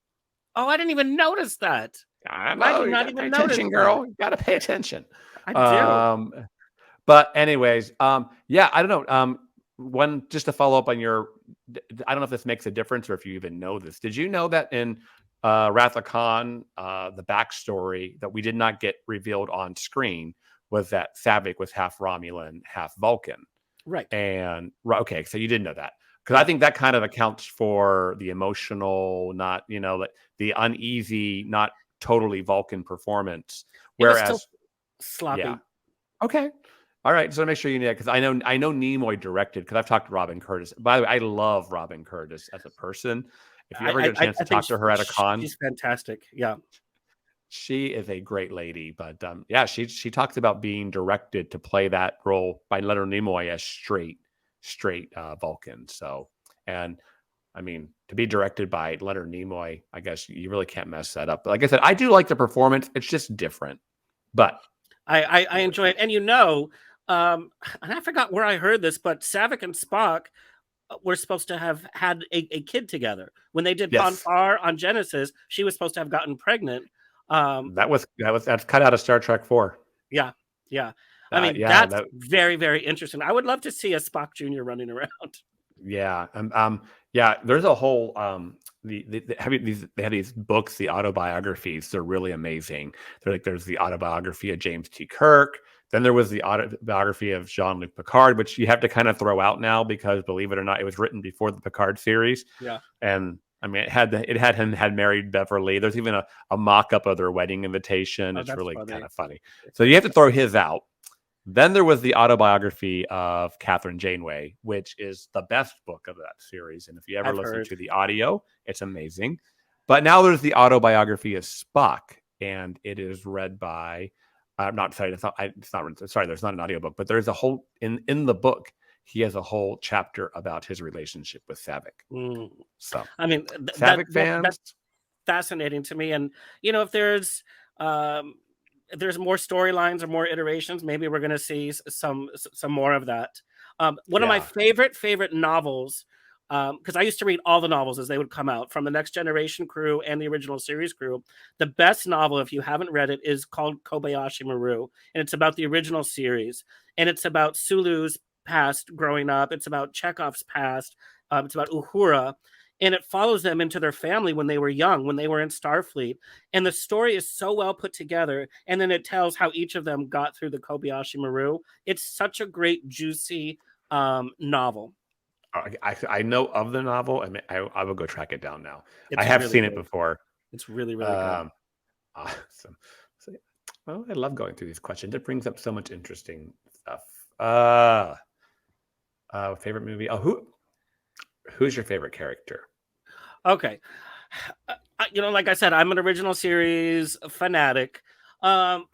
Speaker 3: Oh, I didn't even notice that.
Speaker 2: I know. You gotta pay attention, girl. You gotta pay attention.
Speaker 3: I do.
Speaker 2: But anyways, yeah, I don't know. One, just to follow up on your, I don't know if this makes a difference or if you even know this. Did you know that in Wrath of Khan, the backstory that we did not get revealed on screen was that Savick was half Romulan, half Vulcan.
Speaker 3: Right.
Speaker 2: And okay, so you didn't know that. Because I think that kind of accounts for the emotional, not, like the uneasy, not totally Vulcan performance. Whereas,
Speaker 3: it was still sloppy.
Speaker 2: Yeah. Okay. All right. So make sure you know that, because I know Nimoy directed, because I've talked to Robin Curtis. By the way, I love Robin Curtis as a person. If you ever get a chance to talk to her at a con,
Speaker 3: she's fantastic. Yeah.
Speaker 2: She is a great lady. But yeah, she talks about being directed to play that role by Leonard Nimoy as straight Vulcan. So, and I mean, to be directed by Leonard Nimoy, I guess you really can't mess that up. But like I said, I do like the performance. It's just different. But
Speaker 3: I enjoy it. And and I forgot where I heard this, but Savick and Spock were supposed to have had a kid together. When they did Ponfar on Genesis, she was supposed to have gotten pregnant.
Speaker 2: That's cut out of Star Trek 4.
Speaker 3: Yeah. I mean, that's very, very interesting. I would love to see a Spock Jr. running around.
Speaker 2: Yeah. Yeah. There's a whole they have these books, the autobiographies. They're really amazing. There's the autobiography of James T. Kirk. Then there was the autobiography of Jean-Luc Picard, which you have to kind of throw out now because, believe it or not, it was written before the Picard series.
Speaker 3: Yeah.
Speaker 2: And I mean, it had him married Beverly. There's even a mock-up of their wedding invitation. It's really kind of funny. So you have to throw his out. Then there was the autobiography of Catherine Janeway, which is the best book of that series. And if you ever listen to the audio, it's amazing. But now there's the autobiography of Spock, and it is read by, there's not an audiobook, but there's a whole, in the book, he has a whole chapter about his relationship with Savick. So,
Speaker 3: I mean,
Speaker 2: Savick fans,
Speaker 3: that's fascinating to me. And, if there's more storylines or more iterations, maybe we're going to see some more of that. One of my favorite novels, because I used to read all the novels as they would come out from the Next Generation crew and the original series crew. The best novel, if you haven't read it, is called Kobayashi Maru, and it's about the original series, and it's about Sulu's past growing up. It's about Chekhov's past. It's about Uhura. And it follows them into their family when they were young, when they were in Starfleet. And the story is so well put together. And then it tells how each of them got through the Kobayashi Maru. It's such a great, juicy novel.
Speaker 2: I know of the novel. I mean, I will go track it down now.
Speaker 3: It's
Speaker 2: I have
Speaker 3: really
Speaker 2: seen
Speaker 3: good.
Speaker 2: it before.
Speaker 3: It's really, really good.
Speaker 2: Awesome. So, well, I love going through these questions. It brings up so much interesting stuff. Favorite movie? Who's your favorite character?
Speaker 3: Okay. Like I said, I'm an original series fanatic. And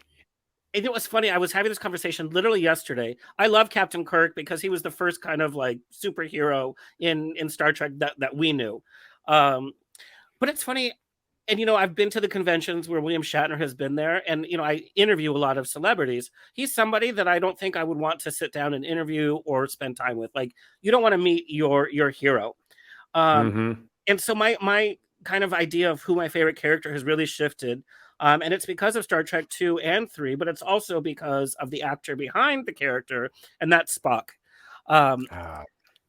Speaker 3: it was funny. I was having this conversation literally yesterday. I love Captain Kirk because he was the first kind of like superhero in Star Trek that we knew. But it's funny. And, I've been to the conventions where William Shatner has been there. And, I interview a lot of celebrities. He's somebody that I don't think I would want to sit down and interview or spend time with. Like, you don't want to meet your hero. And so my kind of idea of who my favorite character has really shifted. And it's because of Star Trek 2 and 3, but it's also because of the actor behind the character, and that's Spock.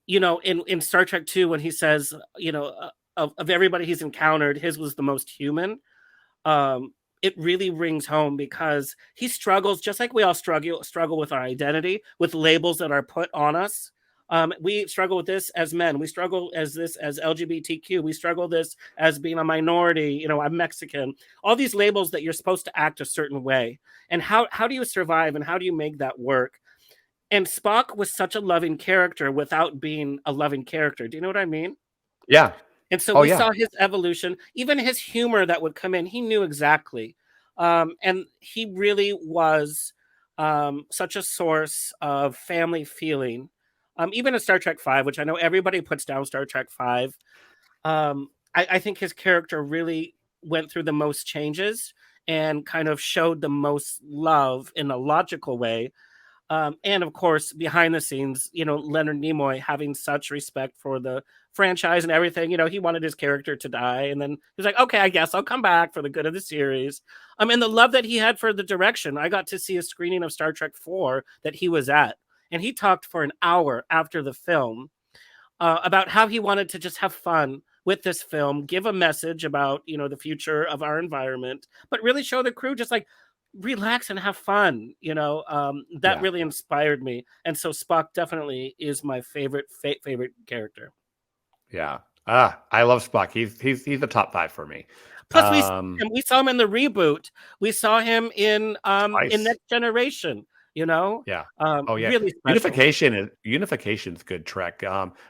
Speaker 3: In Star Trek 2, when he says, of everybody he's encountered, his was the most human. It really rings home because he struggles just like we all struggle with our identity, with labels that are put on us. We struggle with this as men. We struggle as this as LGBTQ. We struggle this as being a minority. You know, I'm Mexican. All these labels that you're supposed to act a certain way. And how do you survive and how do you make that work? And Spock was such a loving character without being a loving character. Do you know what I mean?
Speaker 2: Yeah.
Speaker 3: And so
Speaker 2: Oh,
Speaker 3: we
Speaker 2: yeah.
Speaker 3: saw his evolution, even his humor that would come in. He knew exactly. And he really was such a source of family feeling. Even in Star Trek V, which I know everybody puts down Star Trek V, I think his character really went through the most changes and kind of showed the most love in a logical way. And of course, behind the scenes, you know, Leonard Nimoy having such respect for the franchise and everything. You know, he wanted his character to die, and then he was like, "Okay, I guess I'll come back for the good of the series." And the love that he had for the direction. I got to see a screening of Star Trek IV that he was at, and he talked for an hour after the film about how he wanted to just have fun with this film, give a message about, you know, the future of our environment, but really show the crew just like relax and have fun. You know, that
Speaker 2: Yeah.
Speaker 3: really inspired me. And so Spock definitely is my favorite character.
Speaker 2: Yeah. I love Spock. He's the top 5 for me.
Speaker 3: Plus, we saw him in the reboot. We saw him in
Speaker 2: Twice.
Speaker 3: Next Generation. You know,
Speaker 2: Yeah. Oh, yeah.
Speaker 3: really special.
Speaker 2: Unification's good Trek.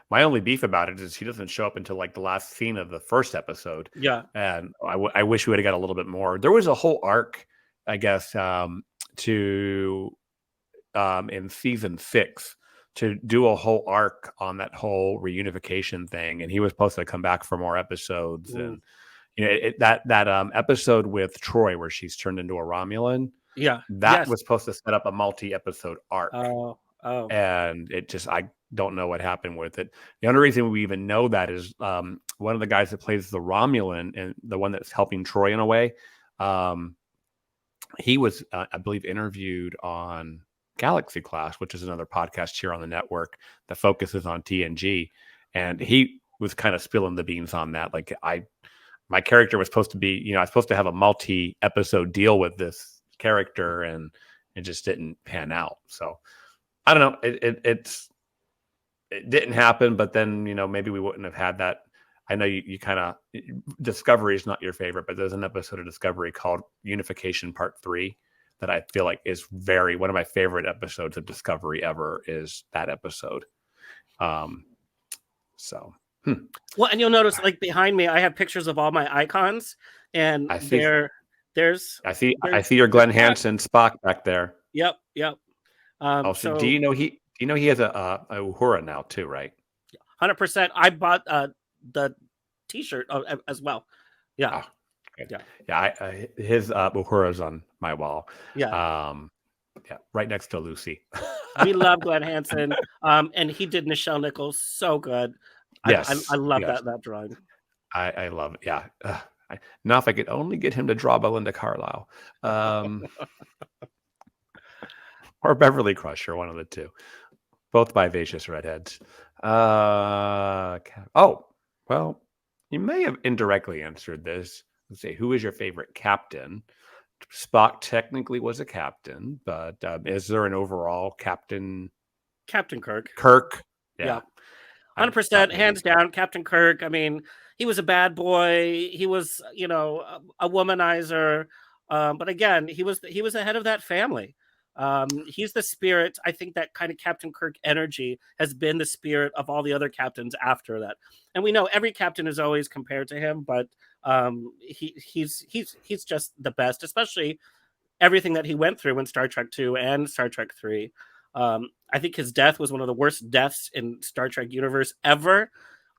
Speaker 2: My only beef about it is he doesn't show up until like the last scene of the first episode.
Speaker 3: Yeah.
Speaker 2: And I wish we would have got a little bit more. There was a whole arc, I guess, to in season 6 to do a whole arc on that whole reunification thing, and he was supposed to come back for more episodes. And you know, that episode with Troy where she's turned into a Romulan.
Speaker 3: Yeah,
Speaker 2: that was supposed to set up a multi-episode arc.
Speaker 3: Oh.
Speaker 2: And it just, I don't know what happened with it. The only reason we even know that is one of the guys that plays the Romulan and the one that's helping Troy in a way. He was, I believe, interviewed on Galaxy Class, which is another podcast here on the network that focuses on TNG. And he was kind of spilling the beans on that. Like my character was supposed to be, you know, I was supposed to have a multi-episode deal with this character, and it just didn't pan out. So I don't know. It didn't happen, but then, you know, maybe we wouldn't have had that. I know you kind of, Discovery is not your favorite, but there's an episode of Discovery called Unification Part 3 that I feel like is one of my favorite episodes of Discovery ever is that episode.
Speaker 3: Well, and you'll notice like behind me, I have pictures of all my icons, and I see your
Speaker 2: Glenn Hansen Spock back there.
Speaker 3: Yep.
Speaker 2: So do you know he has a Uhura now too, right?
Speaker 3: 100%. I bought the T-shirt as well. Yeah.
Speaker 2: Oh, yeah. His Uhura's on my wall.
Speaker 3: Yeah.
Speaker 2: Right next to Lucy.
Speaker 3: We love Glenn Hansen, and he did Nichelle Nichols so good.
Speaker 2: Yes,
Speaker 3: I love that drawing.
Speaker 2: I love it. Yeah. Now, if I could only get him to draw Belinda Carlisle, or Beverly Crusher, one of the two, both vivacious redheads. Oh, well, you may have indirectly answered this. Let's say, who is your favorite captain? Spock technically was a captain, but is there an overall captain?
Speaker 3: Captain Kirk.
Speaker 2: Yeah.
Speaker 3: 100%, hands down, Captain Kirk. I mean, he was a bad boy. He was, you know, a womanizer. But again, he was the head of that family. He's the spirit. I think that kind of Captain Kirk energy has been the spirit of all the other captains after that. And we know every captain is always compared to him, but he's just the best, especially everything that he went through in Star Trek II and Star Trek III. I think his death was one of the worst deaths in Star Trek universe ever.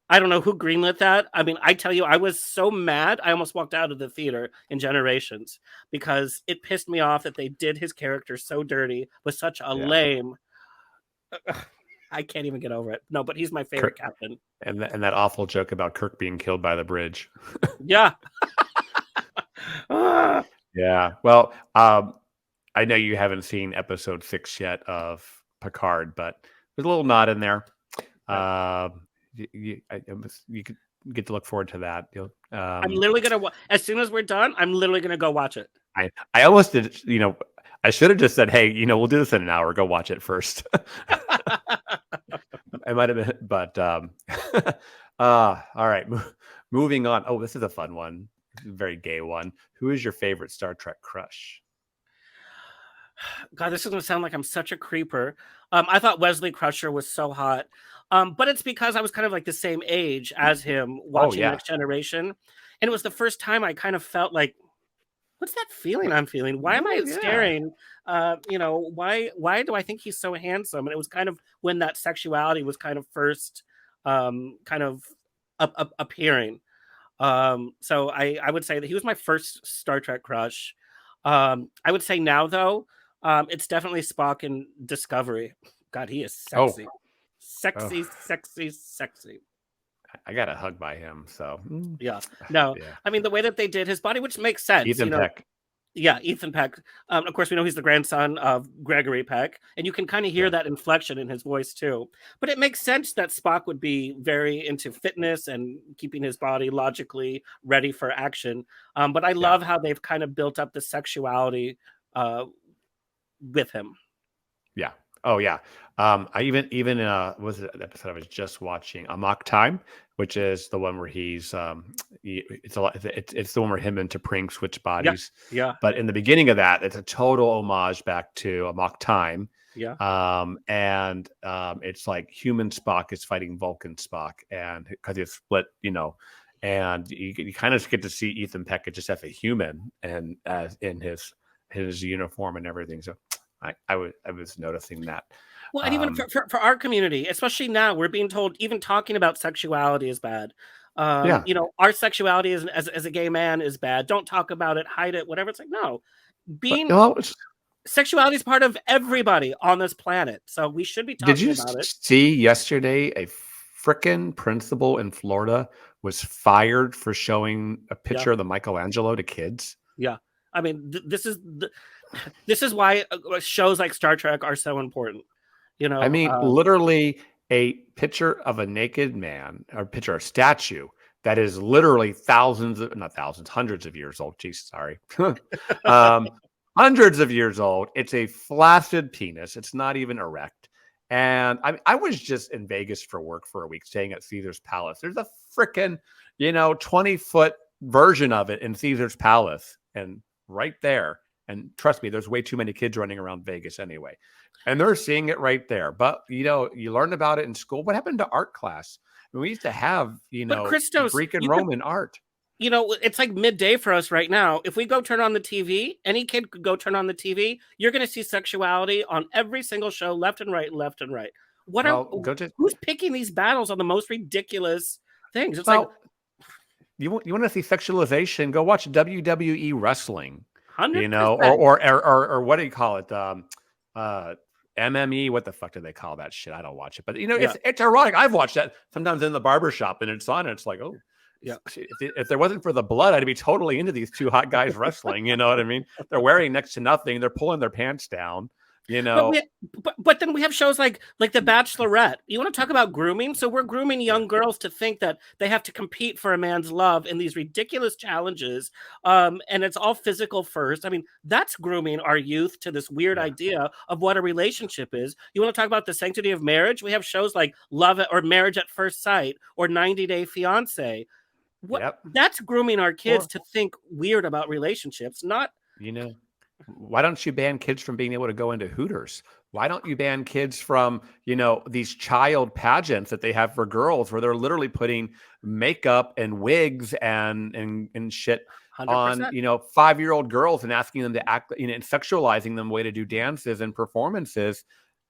Speaker 3: I don't know who greenlit that. I mean, I tell you, I was so mad. I almost walked out of the theater in Generations because it pissed me off that they did his character so dirty with such a lame. I can't even get over it. No, but he's my favorite captain.
Speaker 2: And that awful joke about Kirk being killed by the bridge.
Speaker 3: Yeah.
Speaker 2: Yeah. Well, I know you haven't seen episode 6 yet of Picard, but there's a little nod in there. you could get to look forward to that.
Speaker 3: I'm literally gonna as soon as we're done, I'm literally gonna go watch it.
Speaker 2: I almost did. I should have just said, "Hey, we'll do this in an hour. Go watch it first." I might have been, but all right. Moving on. Oh, this is a fun one. This is a very gay one. Who is your favorite Star Trek crush?
Speaker 3: God, this is gonna sound like I'm such a creeper. I thought Wesley Crusher was so hot. But it's because I was kind of like the same age as him watching
Speaker 2: yeah.
Speaker 3: Next Generation. And it was the first time I kind of felt like, what's that feeling I'm feeling? Why am I
Speaker 2: Yeah.
Speaker 3: staring? Why do I think he's so handsome? And it was kind of when that sexuality was kind of first kind of appearing. So I would say that he was my first Star Trek crush. I would say now though, it's definitely Spock in Discovery. God, he is sexy. Sexy, sexy, sexy.
Speaker 2: I got a hug by him. So
Speaker 3: yeah, no, yeah. I mean the way that they did his body, which makes sense.
Speaker 2: Ethan Peck.
Speaker 3: Yeah, Ethan Peck. Of course, we know he's the grandson of Gregory Peck, and you can kind of hear that inflection in his voice too. But it makes sense that Spock would be very into fitness and keeping his body logically ready for action. But I love how they've kind of built up the sexuality with him.
Speaker 2: Yeah. Oh yeah. I even was it an episode I was just watching, Amok Time, which is the one where he's it's the one where him and T'Pring switch bodies.
Speaker 3: Yeah.
Speaker 2: But in the beginning of that, it's a total homage back to Amok Time.
Speaker 3: Yeah.
Speaker 2: And it's like human Spock is fighting Vulcan Spock, and because it's split, and you kind of get to see Ethan Peck just as a human and as in his uniform and everything. So I was noticing that.
Speaker 3: Well, and even for our community, especially now, we're being told even talking about sexuality is bad. Our sexuality as a gay man is bad. Don't talk about it, hide it, whatever. It's like, no, sexuality is part of everybody on this planet. So we should be talking about it.
Speaker 2: Did you see yesterday a frickin' principal in Florida was fired for showing a picture of the Michelangelo to kids?
Speaker 3: Yeah. I mean, this is why shows like Star Trek are so important.
Speaker 2: I mean, literally a picture of a naked man, or a picture of a statue that is literally hundreds of years old. Geez, sorry. Hundreds of years old. It's a flaccid penis. It's not even erect. And I was just in Vegas for work for a week, staying at Caesar's Palace. There's a frickin', 20-foot version of it in Caesar's Palace. And right there. And trust me, there's way too many kids running around Vegas anyway. And they're seeing it right there. But, you learned about it in school. What happened to art class? I mean, we used to have,
Speaker 3: Christos,
Speaker 2: Greek and Roman art.
Speaker 3: It's like midday for us right now. If we go turn on the TV, any kid could go turn on the TV. You're going to see sexuality on every single show, left and right, left and right. Who's picking these battles on the most ridiculous things? It's
Speaker 2: you want to see sexualization? Go watch WWE wrestling.
Speaker 3: 100%.
Speaker 2: Or what do you call it? MME, what the fuck do they call that shit? I don't watch it, but it's ironic. I've watched that sometimes in the barbershop, and it's on, and it's like, oh, yeah. If there wasn't for the blood, I'd be totally into these two hot guys wrestling. You know what I mean? They're wearing next to nothing. They're pulling their pants down.
Speaker 3: But then we have shows like The Bachelorette. You want to talk about grooming? So we're grooming young girls to think that they have to compete for a man's love in these ridiculous challenges. And it's all physical first. I mean, that's grooming our youth to this weird idea of what a relationship is. You want to talk about the sanctity of marriage? We have shows like Love or Marriage at First Sight or 90 Day Fiance. That's grooming our kids to think weird about relationships, not
Speaker 2: Why don't you ban kids from being able to go into Hooters? Why don't you ban kids from, these child pageants that they have for girls where they're literally putting makeup and wigs and shit 100%. On, 5-year-old girls and asking them to act, and sexualizing them way to do dances and performances,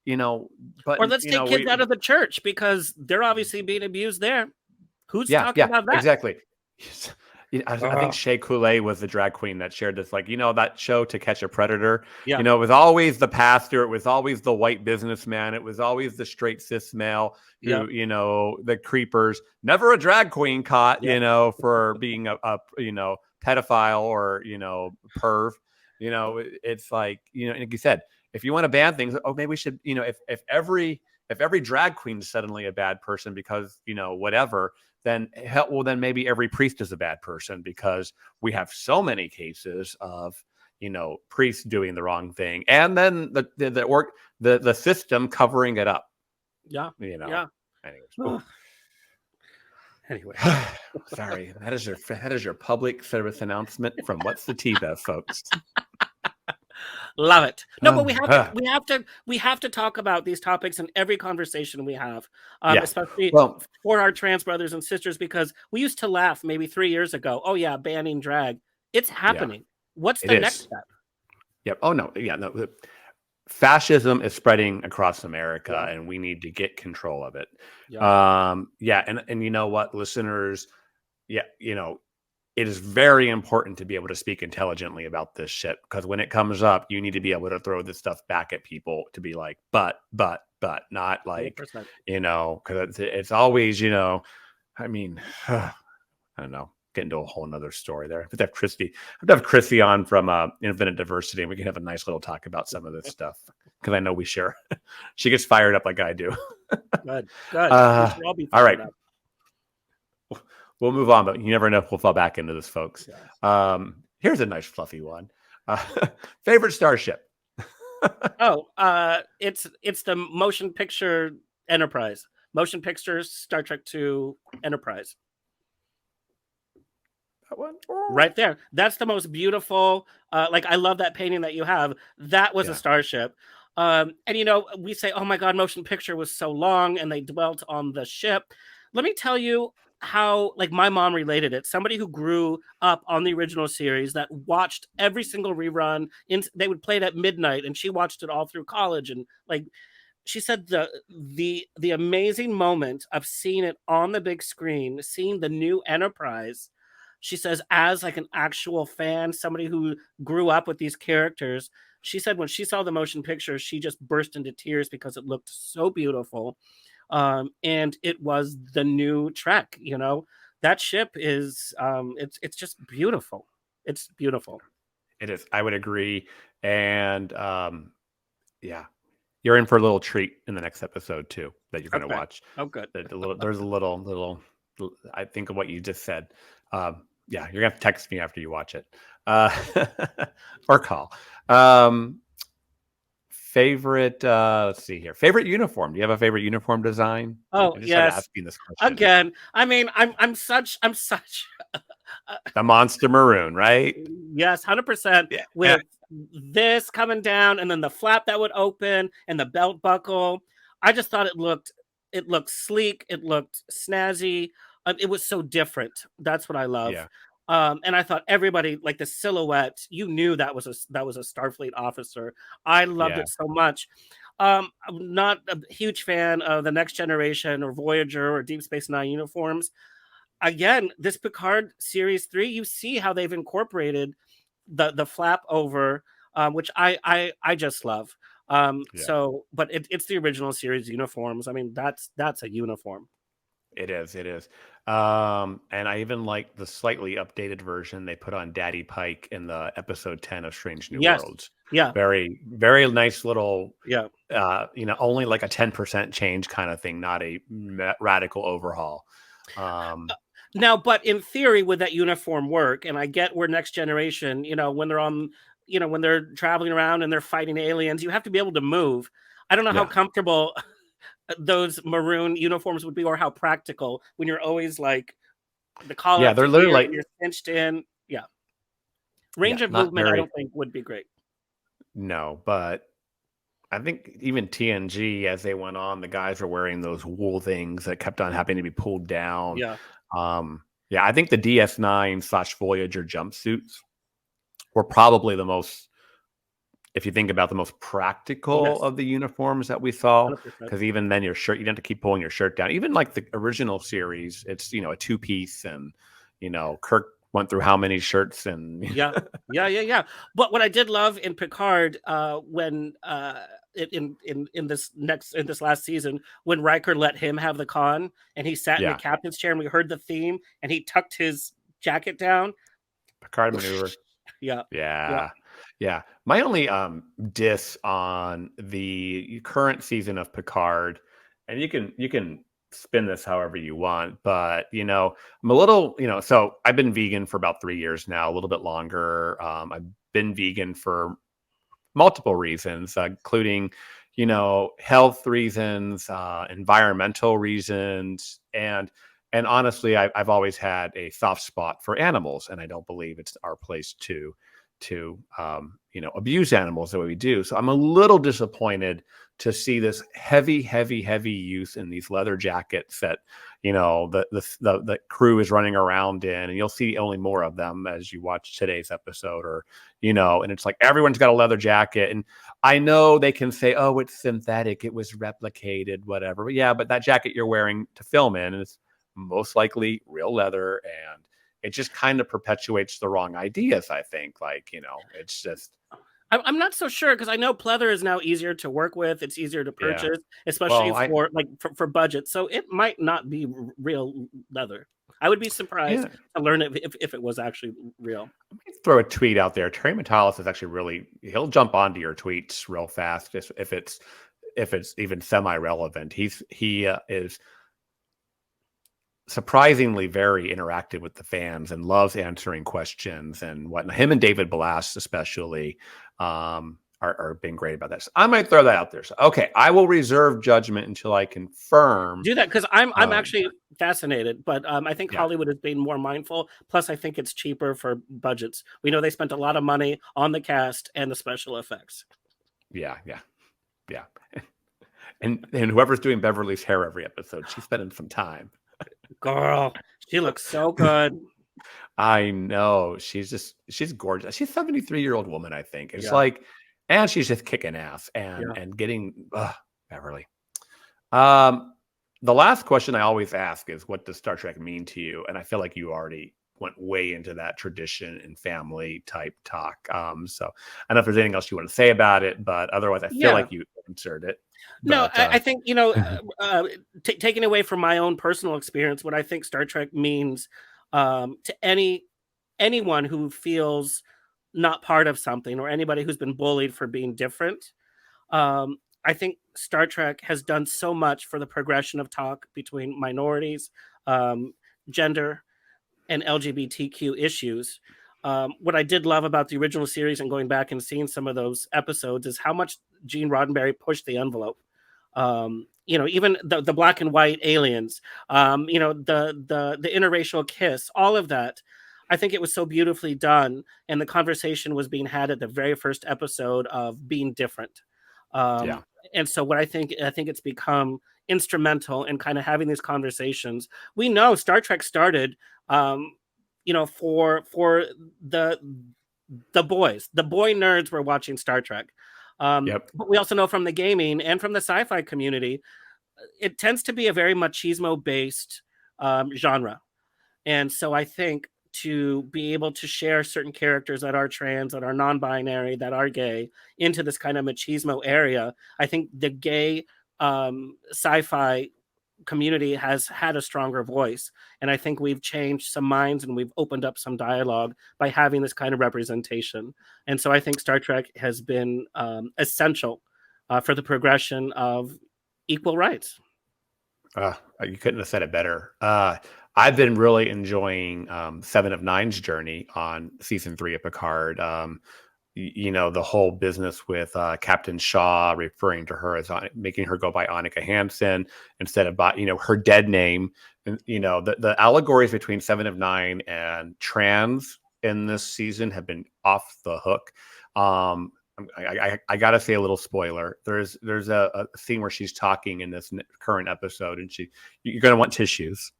Speaker 2: but
Speaker 3: or let's take kids out of the church because they're obviously being abused there. Who's talking about that?
Speaker 2: Exactly. I think Shea Coulee was the drag queen that shared this, that show To Catch a Predator. Yeah. It was always the pastor. It was always the white businessman. It was always the straight cis male who, the creepers. Never a drag queen caught, for being a pedophile or, perv. It's like, like you said, if you want to ban things, maybe we should, if every if every drag queen is suddenly a bad person because, whatever, then then maybe every priest is a bad person, because we have so many cases of, priests doing the wrong thing, and then the system covering it up.
Speaker 3: Yeah.
Speaker 2: Anyways.
Speaker 3: Ugh. Anyway.
Speaker 2: Sorry, that is your public service announcement from What's the Tea Bev, folks.
Speaker 3: Love it. No, but we have to talk about these topics in every conversation we have, especially for our trans brothers and sisters, because we used to laugh maybe 3 years ago. Oh yeah, banning drag. It's happening. What's the next step?
Speaker 2: Yep. Oh no. Yeah. No. Fascism is spreading across America, and we need to get control of it. And you know what, listeners? It is very important to be able to speak intelligently about this shit, because when it comes up, you need to be able to throw this stuff back at people, to be like, but, not like,
Speaker 3: 100%.
Speaker 2: because it's always, I mean, I don't know, get into a whole nother story there. But have Christy on from Infinite Diversity, and we can have a nice little talk about some of this stuff, because I know we share. She gets fired up like I do.
Speaker 3: Good.
Speaker 2: All right. We'll move on, but you never know if we'll fall back into this, folks. Yes. Here's a nice fluffy one. Favorite starship?
Speaker 3: It's the motion picture Enterprise. Motion pictures Star Trek II Enterprise.
Speaker 2: That one?
Speaker 3: Right there. That's the most beautiful. I love that painting that you have. That was a starship. And we say, oh my God, motion picture was so long, and they dwelt on the ship. Let me tell you how, my mom related it. Somebody who grew up on the original series, that watched every single rerun. They would play it at midnight, and she watched it all through college. And she said the amazing moment of seeing it on the big screen, seeing the new Enterprise. She says, as an actual fan, somebody who grew up with these characters, she said when she saw the motion picture, she just burst into tears because it looked so beautiful. And it was the new Trek. That ship is it's just beautiful. It's beautiful.
Speaker 2: It is. I would agree. And you're in for a little treat in the next episode too, that you're going to watch.
Speaker 3: Oh, good.
Speaker 2: There's a little. I think of what you just said. You're gonna have to text me after you watch it, or call. Favorite, let's see here. Favorite uniform. Do you have a favorite uniform design?
Speaker 3: Oh, yes.
Speaker 2: Asking this question
Speaker 3: again. I mean, I'm such
Speaker 2: the monster maroon, right?
Speaker 3: Yes, 100%. Yeah. With this coming down, and then the flap that would open, and the belt buckle. I just thought it looked sleek. It looked snazzy. It was so different. That's what I love.
Speaker 2: Yeah.
Speaker 3: And I thought everybody, the silhouette, you knew that was a Starfleet officer. I loved it so much. I'm not a huge fan of the Next Generation or Voyager or Deep Space Nine uniforms. Again, this Picard Series 3, you see how they've incorporated the flap over, which I just love. So, but it's the original series uniforms. I mean, that's a uniform.
Speaker 2: It is. And I even like the slightly updated version they put on Daddy Pike in the episode 10 of Strange New Worlds.
Speaker 3: Yeah.
Speaker 2: Very, very nice little, only a 10% change kind of thing, not a radical overhaul.
Speaker 3: Now, but in theory, would that uniform work? And I get where Next Generation, when they're on, when they're traveling around and they're fighting aliens, you have to be able to move. I don't know how comfortable those maroon uniforms would be, or how practical when you're always the collar.
Speaker 2: They're literally
Speaker 3: you're cinched in. Range of movement, I don't think would be great.
Speaker 2: No, but I think even TNG, as they went on, the guys were wearing those wool things that kept on having to be pulled down. I think the DS9/Voyager jumpsuits were probably the most, if you think about the most practical of the uniforms that we saw, because even then your shirt, you don't have to keep pulling your shirt down. Even the original series, it's, a 2-piece, and, Kirk went through how many shirts and
Speaker 3: yeah. But what I did love in Picard, when in this last season, when Riker let him have the con, and he sat in the captain's chair, and we heard the theme, and he tucked his jacket down.
Speaker 2: Picard maneuver. Yeah. My only diss on the current season of Picard and you can spin this however you want, but I'm a little, so I've been vegan for about 3 years now, a little bit longer. I've been vegan for multiple reasons, including, health reasons, environmental reasons, and honestly, I've always had a soft spot for animals, and I don't believe it's our place to abuse animals the way we do. So I'm a little disappointed to see this heavy use in these leather jackets that the crew is running around in, and you'll see only more of them as you watch today's episode, or and it's like everyone's got a leather jacket, and I know they can say, oh, it's synthetic, it was replicated, whatever, but yeah, but that jacket you're wearing to film in is most likely real leather, and it just kind of perpetuates the wrong ideas, I think. Like, it's just.
Speaker 3: I'm not so sure, because I know pleather is now easier to work with. It's easier to
Speaker 2: Yeah.
Speaker 3: purchase, especially
Speaker 2: Well,
Speaker 3: for budget. So it might not be real leather. I would be surprised to learn if it was actually real.
Speaker 2: Throw a tweet out there. Terry Metalis is actually he'll jump onto your tweets real fast if it's even semi-relevant. He is surprisingly very interactive with the fans and loves answering questions and whatnot. Him and David Blas especially are being great about that. So I might throw that out there. So, okay, I will reserve judgment until I confirm.
Speaker 3: Do that, because I'm actually fascinated, but I think Hollywood is being more mindful. Plus, I think it's cheaper for budgets. We know they spent a lot of money on the cast and the special effects.
Speaker 2: Yeah. And whoever's doing Beverly's hair every episode, she's spending some time.
Speaker 3: Girl, she looks so good.
Speaker 2: I know. She's gorgeous. She's a 73-year-old woman, I think. It's like, and she's just kicking ass and getting Beverly. The last question I always ask is, what does Star Trek mean to you? And I feel like you already went way into that tradition and family type talk. So I don't know if there's anything else you want to say about it, but otherwise I feel like you answered it.
Speaker 3: No, I think, taking away from my own personal experience, what I think Star Trek means to anyone who feels not part of something, or anybody who's been bullied for being different. I think Star Trek has done so much for the progression of talk between minorities, gender, and LGBTQ issues. What I did love about the original series and going back and seeing some of those episodes is how much Gene Roddenberry pushed the envelope. Even the black and white aliens, the interracial kiss, all of that. I think it was so beautifully done, and the conversation was being had at the very first episode of being different. And so what I think it's become instrumental in kind of having these conversations. We know Star Trek started, for the boys. The boy nerds were watching Star Trek. But we also know from the gaming and from the sci-fi community, it tends to be a very machismo-based genre. And so I think to be able to share certain characters that are trans, that are non-binary, that are gay into this kind of machismo area, I think the gay sci-fi community has had a stronger voice. And I think we've changed some minds and we've opened up some dialogue by having this kind of representation. And so I think Star Trek has been essential for the progression of equal rights.
Speaker 2: You couldn't have said it better. I've been really enjoying Seven of Nine's journey on season 3 of Picard. The whole business with Captain Shaw referring to her as making her go by Annika Hansen instead of by her dead name. And the allegories between Seven of Nine and trans in this season have been off the hook. I gotta say a little spoiler. There's a scene where she's talking in this current episode, and you're gonna want tissues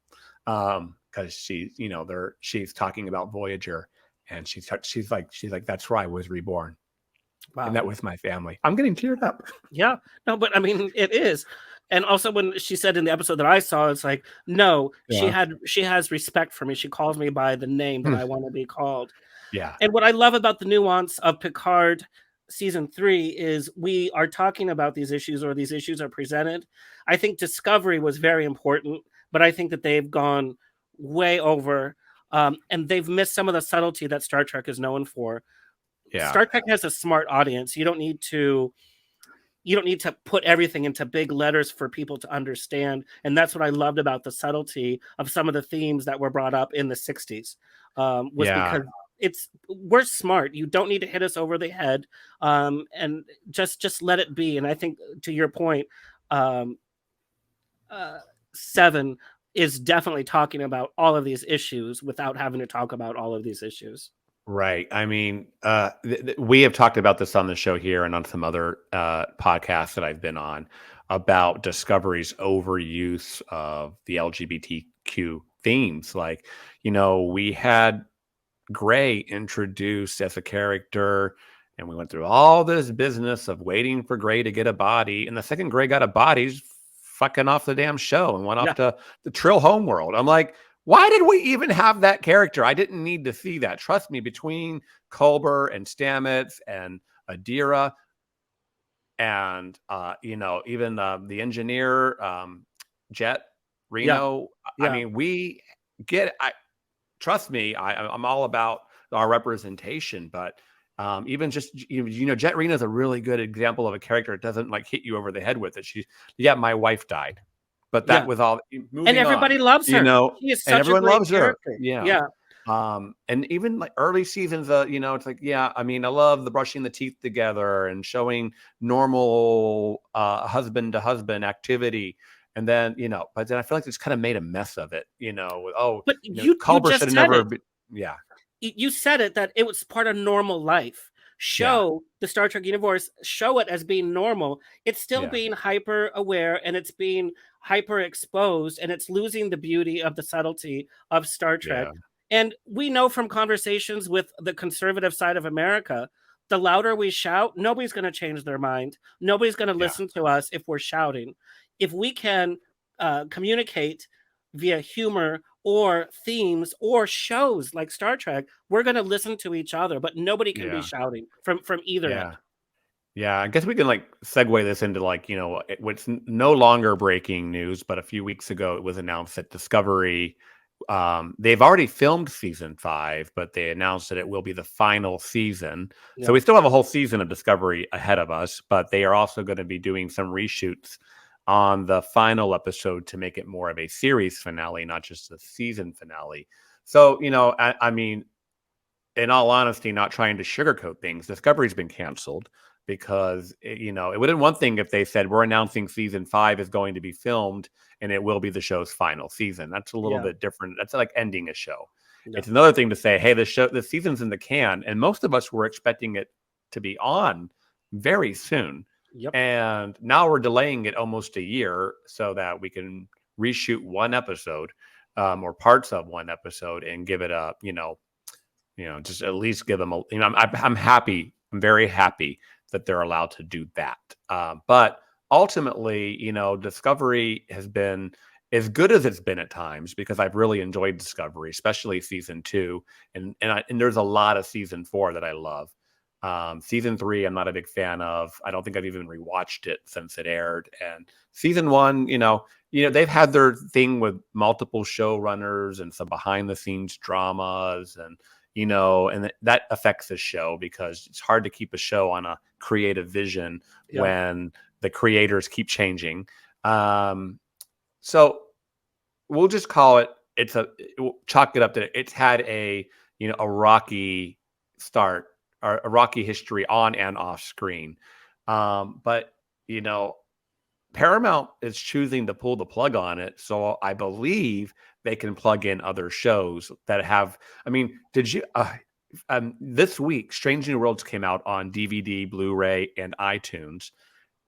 Speaker 2: because she's talking about Voyager. And she's like, that's where I was reborn. Wow. And that was my family. I'm getting teared up.
Speaker 3: Yeah. No, but I mean, it is. And also when she said in the episode that I saw, it's like, no, she has respect for me. She calls me by the name that I want to be called.
Speaker 2: Yeah.
Speaker 3: And what I love about the nuance of Picard season 3 is we are talking about these issues, or these issues are presented. I think Discovery was very important, but I think that they've gone way over. And they've missed some of the subtlety that Star Trek is known for. Yeah. Star Trek has a smart audience. You don't need to, you don't need to put everything into big letters for people to understand. And that's what I loved about the subtlety of some of the themes that were brought up in the 60s, was
Speaker 2: Yeah.
Speaker 3: because we're smart. You don't need to hit us over the head, and just let it be. And I think, to your point, um, 7 is definitely talking about all of these issues without having to talk about all of these issues.
Speaker 2: Right. I mean, we have talked about this on the show here and on some other podcasts that I've been on about Discovery's overuse of the LGBTQ themes. Like, we had Gray introduced as a character, and we went through all this business of waiting for Gray to get a body. And the second Gray got a body, he's fucking off the damn show and went
Speaker 3: Yeah.
Speaker 2: off to the Trill homeworld. I'm like, why did we even have that character? I didn't need to see that. Trust me, between Culber and Stamets and Adira and even the engineer, Jet Reno.
Speaker 3: Yeah.
Speaker 2: I mean, we get trust me, I'm all about our representation, but even just Jet Reno is a really good example of a character that doesn't like hit you over the head with it. My wife died, but that was all.
Speaker 3: And everybody loves her. She is such
Speaker 2: and everyone
Speaker 3: a great
Speaker 2: loves
Speaker 3: character.
Speaker 2: her. Yeah. And even like early seasons, it's like, I mean, I love the brushing the teeth together and showing normal husband to husband activity. And then, but then I feel like it's kind of made a mess of it,
Speaker 3: But you
Speaker 2: Culber
Speaker 3: just
Speaker 2: should have
Speaker 3: said
Speaker 2: never
Speaker 3: it.
Speaker 2: been, yeah.
Speaker 3: You said it, that it was part of normal life. Show the Star Trek universe, show it as being normal. It's still being hyper aware, and it's being hyper exposed, and it's losing the beauty of the subtlety of Star Trek.
Speaker 2: Yeah.
Speaker 3: And we know from conversations with the conservative side of America, the louder we shout, nobody's going to change their mind. Nobody's going to listen to us if we're shouting. If we can communicate via humor or themes or shows like Star Trek, we're going to listen to each other, but nobody can be shouting from either end.
Speaker 2: Yeah, I guess we can like segue this into like, what's no longer breaking news, but a few weeks ago it was announced that Discovery, they've already filmed season 5, but they announced that it will be the final season. So we still have a whole season of Discovery ahead of us, but they are also going to be doing some reshoots on the final episode to make it more of a series finale, not just a season finale. So, I mean, in all honesty, not trying to sugarcoat things, Discovery's been canceled because, it would have been one thing if they said, we're announcing season 5 is going to be filmed and it will be the show's final season. That's a little bit different. That's like ending a show. Yeah. It's another thing to say, hey, the season's in the can. And most of us were expecting it to be on very soon.
Speaker 3: Yep.
Speaker 2: And now we're delaying it almost a year so that we can reshoot one episode or parts of one episode and give it a, just at least give them a, I'm happy. I'm very happy that they're allowed to do that. But ultimately, Discovery has been as good as it's been at times because I've really enjoyed Discovery, especially season 2. And there's a lot of season 4 that I love. Season 3, I'm not a big fan of. I don't think I've even rewatched it since it aired. And season 1, they've had their thing with multiple showrunners and some behind the scenes dramas and, and that affects the show because it's hard to keep a show on a creative vision when the creators keep changing. So we'll just call it, we'll chalk it up to it's had a rocky start, or a rocky history on and off screen. But, Paramount is choosing to pull the plug on it. So I believe they can plug in other shows that have, did you, this week, Strange New Worlds came out on DVD, Blu-ray, and iTunes.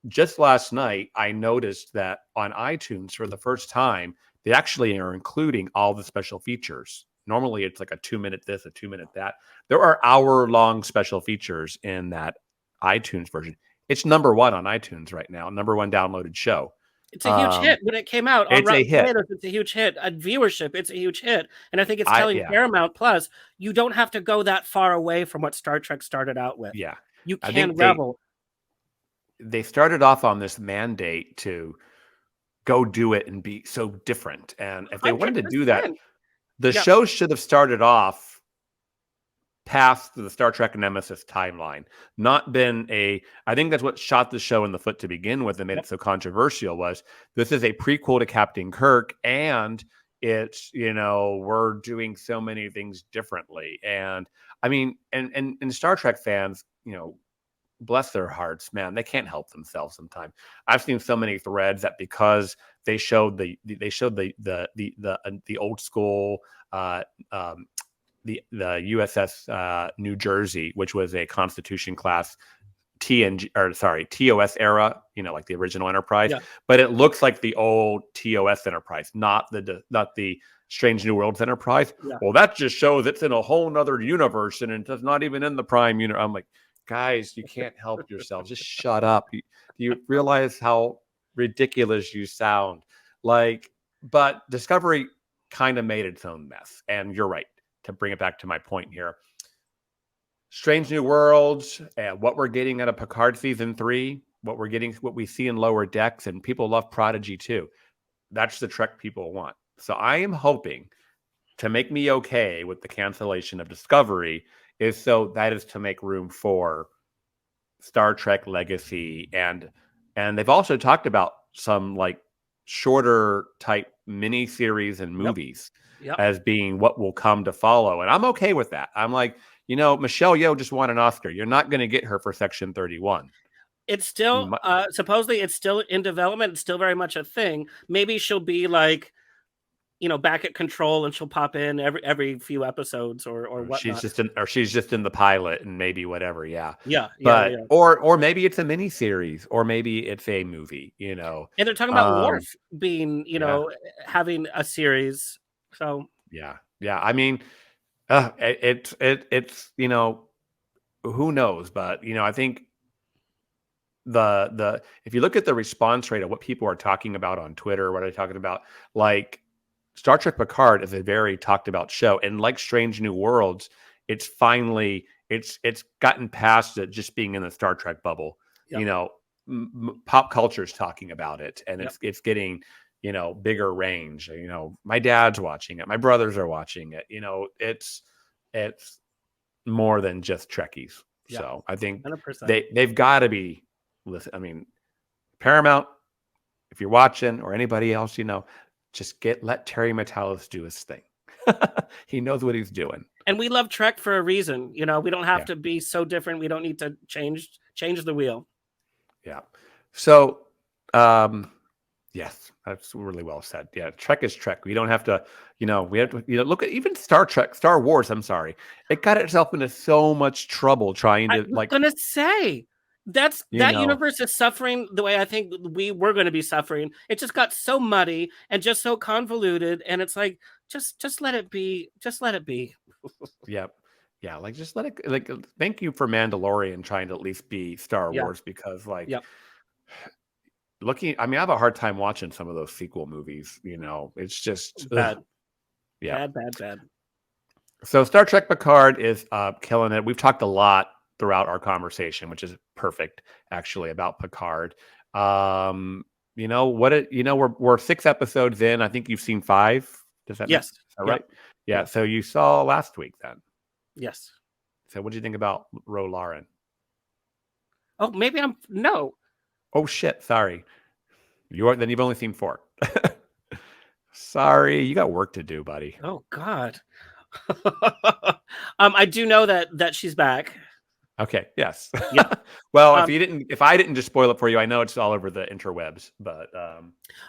Speaker 2: Just last night, I noticed that on iTunes for the first time, they actually are including all the special features. Normally, it's like a 2-minute this, a 2-minute that. There are hour-long special features in that iTunes version. It's number 1 on iTunes right now, number 1 downloaded show.
Speaker 3: It's a huge hit when it came out. On
Speaker 2: It's a hit.
Speaker 3: Tomatoes, it's a huge hit. At viewership, it's a huge hit. And I think it's telling Paramount Plus, you don't have to go that far away from what Star Trek started out with.
Speaker 2: Yeah.
Speaker 3: You can revel.
Speaker 2: They started off on this mandate to go do it and be so different. And if they wanted to do that, the show should have started off past the Star Trek Nemesis timeline. Not been I think that's what shot the show in the foot to begin with and made it so controversial. Was this is a prequel to Captain Kirk, and it's, we're doing so many things differently. And I mean, and Star Trek fans, bless their hearts, man, they can't help themselves sometimes. I've seen so many threads that because they showed the old school the USS New Jersey, which was a Constitution class TOS era, like the original Enterprise, but it looks like the old TOS Enterprise, not the Strange New Worlds Enterprise. Well, that just shows it's in a whole nother universe and it's not even in the Prime universe. I'm like, guys, you can't help yourselves. Just shut up. Do you realize how ridiculous you sound? But Discovery kind of made its own mess. And you're right, to bring it back to my point here. Strange New Worlds, and what we're getting out of Picard season 3, what we see in Lower Decks, and people love Prodigy too. That's the Trek people want. So I am hoping, to make me okay with the cancellation of Discovery, is to make room for Star Trek Legacy, and they've also talked about some shorter type mini series and movies as being what will come to follow, and I'm okay with that. I'm like, Michelle Yeoh just won an Oscar. You're not going to get her for Section 31.
Speaker 3: It's still supposedly it's still in development. It's still very much a thing. Maybe she'll be back at Control, and she'll pop in every few episodes or whatnot.
Speaker 2: She's just in the pilot and maybe whatever.
Speaker 3: But
Speaker 2: or maybe it's a mini series, or maybe it's a movie. And
Speaker 3: they're talking about Worf being having a series. So
Speaker 2: I mean, it's who knows, but I think the if you look at the response rate of what people are talking about on Twitter, what are they talking about, Star Trek Picard is a very talked about show, and like Strange New Worlds, it's finally it's gotten past it just being in the Star Trek bubble. Pop culture is talking about it, and it's getting bigger range. My dad's watching it, my brothers are watching it. It's more than just Trekkies. So I think
Speaker 3: 100%.
Speaker 2: they've got to be. Listen, I mean, Paramount, if you're watching, or anybody else, just let Terry Matalas do his thing. He knows what he's doing.
Speaker 3: And we love Trek for a reason. We don't have to be so different. We don't need to change the wheel.
Speaker 2: Yeah. So, yes, that's really well said. Yeah, Trek is Trek. We don't have to, we have to, look at even Star Wars. I'm sorry. It got itself into so much trouble trying to
Speaker 3: I'm going to say. That universe is suffering the way I think we're going to be suffering. It just got so muddy and just so convoluted, and it's like just let it be. Just let it be.
Speaker 2: Yep. Yeah, just let it. Thank you for Mandalorian trying to at least be Star Wars, because looking. I mean, I have a hard time watching some of those sequel movies. It's just
Speaker 3: bad.
Speaker 2: Ugh.
Speaker 3: Bad.
Speaker 2: So Star Trek Picard is killing it. We've talked a lot throughout our conversation, which is perfect, actually, about Picard. We're 6 episodes in. I think you've seen 5. Does that
Speaker 3: yes?
Speaker 2: Is that right? Yeah. So you saw last week then.
Speaker 3: Yes.
Speaker 2: So what do you think about Ro Lauren?
Speaker 3: Oh, maybe no.
Speaker 2: Oh shit! Sorry. You've only seen 4. Sorry, you got work to do, buddy.
Speaker 3: Oh God. I do know that she's back.
Speaker 2: Okay. Yes.
Speaker 3: Yeah.
Speaker 2: Well, if I didn't just spoil it for you, I know it's all over the interwebs. But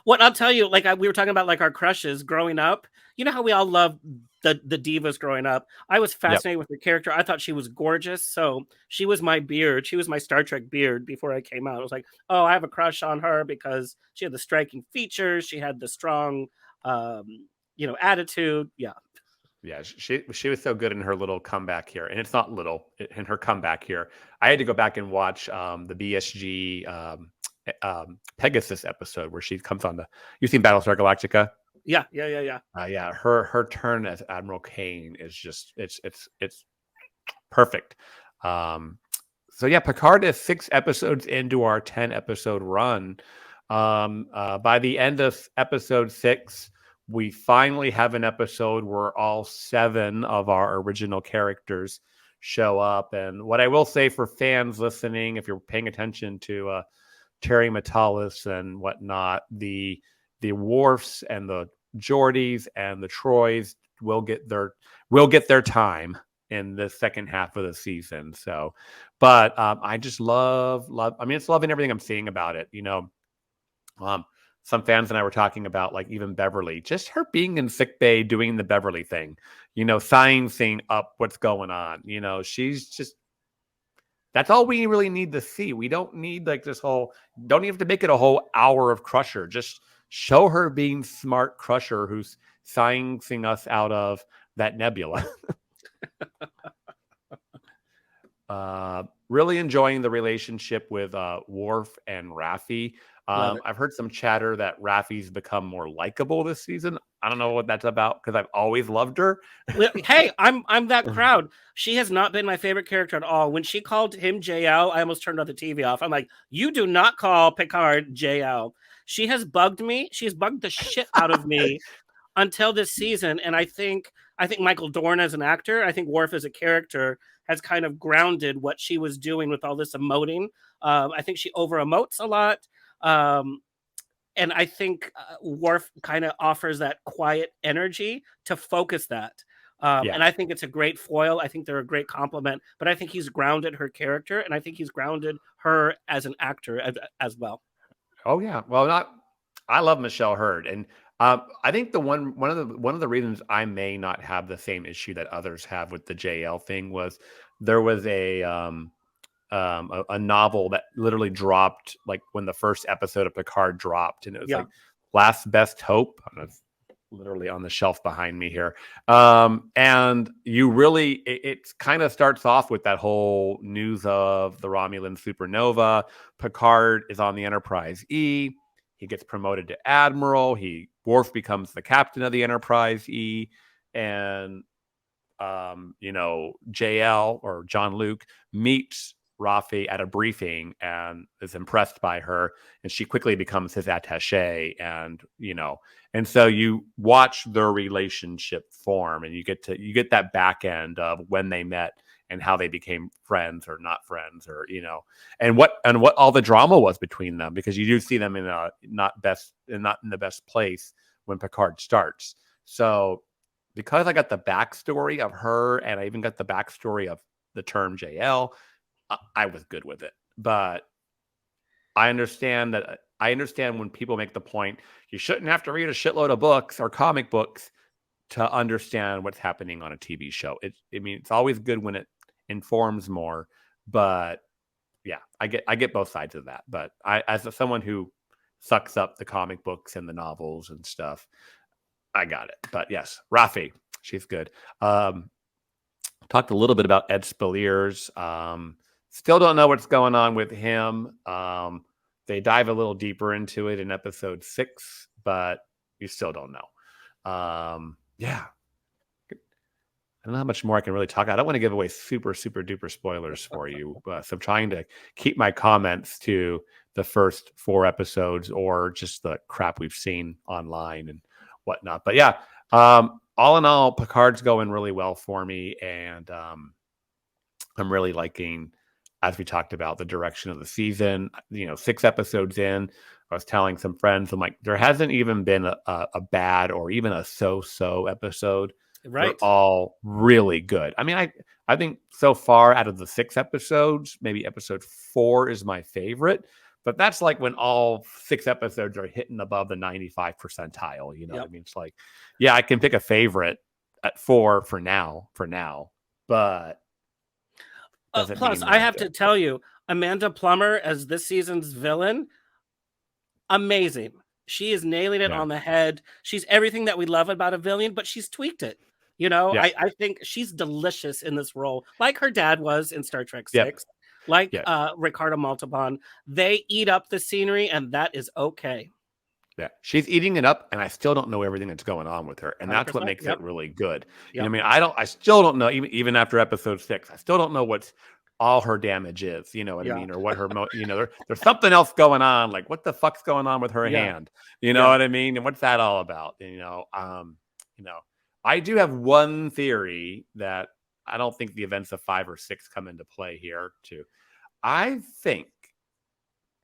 Speaker 3: what I'll tell you, we were talking about our crushes growing up. You know how we all love the divas growing up. I was fascinated with her character. I thought she was gorgeous. So she was my beard. She was my Star Trek beard before I came out. I was like, oh, I have a crush on her because she had the striking features. She had the strong, attitude. Yeah.
Speaker 2: Yeah, she was so good in her little comeback here, and it's not little in her comeback here. I had to go back and watch the BSG Pegasus episode where she comes on you've seen Battlestar Galactica?
Speaker 3: Yeah.
Speaker 2: Yeah, her turn as Admiral Kane is just it's perfect. So yeah, Picard is 6 episodes into our 10 episode run. By the end of episode 6. We finally have an episode where all 7 of our original characters show up. And what I will say for fans listening, if you're paying attention to Terry Metalis and whatnot, the Worfs and the Geordies and the Troys will get their time in the second half of the season. So, but I just love. I mean, it's loving everything I'm seeing about it. Some fans and I were talking about, like, even Beverly, just her being in sickbay doing the Beverly thing, sciencing up what's going on. She's just, that's all we really need to see. We don't need like this whole, don't even have to make it a whole hour of Crusher. Just show her being smart Crusher who's sciencing us out of that nebula. Really enjoying the relationship with Worf and Raffi. I've heard some chatter that Raffi's become more likable this season. I don't know what that's about because I've always loved her.
Speaker 3: Hey, I'm that crowd. She has not been my favorite character at all. When she called him JL, I almost turned the TV off. I'm like, you do not call Picard JL. She has bugged me. She has bugged the shit out of me until this season. And I think Michael Dorn as an actor, I think Worf as a character has kind of grounded what she was doing with all this emoting. I think she over emotes a lot. And I think Worf kind of offers that quiet energy to focus that. And I think it's a great foil. I think they're a great compliment, but I think he's grounded her character, and I think he's grounded her as an actor as well.
Speaker 2: Oh yeah. Well, I love Michelle Hurd, and I think one of the reasons I may not have the same issue that others have with the JL thing was there was a novel that literally dropped like when the first episode of Picard dropped, and it was like Last Best Hope. I don't know, it's literally on the shelf behind me here. And you really, it kind of starts off with that whole news of the Romulan supernova. Picard is on the Enterprise E. He gets promoted to Admiral. Worf becomes the captain of the Enterprise E. And, JL or John Luke meets Raffi at a briefing and is impressed by her, and she quickly becomes his attaché. And and so you watch their relationship form, and you get that back end of when they met and how they became friends or not friends, or and what all the drama was between them, because you do see them in not in the best place when Picard starts. So because I got the backstory of her, and I even got the backstory of the term JL, I was good with it. But I understand when people make the point, you shouldn't have to read a shitload of books or comic books to understand what's happening on a TV show. It's always good when it informs more, but yeah, I get both sides of that. But as someone who sucks up the comic books and the novels and stuff, I got it. But yes, Raffi, she's good. Talked a little bit about Ed Spaliers. Still don't know what's going on with him. They dive a little deeper into it in episode 6, but you still don't know. Yeah. I don't know how much more I can really talk. I don't want to give away super, super duper spoilers for you. So I'm trying to keep my comments to the first 4 episodes or just the crap we've seen online and whatnot. But yeah, all in all, Picard's going really well for me. And I'm really liking, as we talked about, the direction of the season. 6 episodes in, I was telling some friends, I'm like, there hasn't even been a bad or even a so-so episode.
Speaker 3: Right.
Speaker 2: They're all really good. I mean, I think so far out of the 6 episodes, maybe episode 4 is my favorite. But that's like when all 6 episodes are hitting above the 95 percentile. You know what I mean? It's like, yeah, I can pick a favorite at 4 for now, but
Speaker 3: plus, I have to tell you, Amanda Plummer as this season's villain, amazing. She is nailing it on the head. She's everything that we love about a villain, but she's tweaked it. I think she's delicious in this role, like her dad was in Star Trek 6, like Ricardo Montalban. They eat up the scenery, and that is okay.
Speaker 2: Yeah, she's eating it up, and I still don't know everything that's going on with her, and that's what makes it really good. I mean, I still don't know, even after episode 6, I still don't know what's all her damage is. You know what I mean, or what her, there's something else going on. Like, what the fuck's going on with her hand? You know what I mean? And what's that all about? I do have one theory that I don't think the events of 5 or 6 come into play here too. I think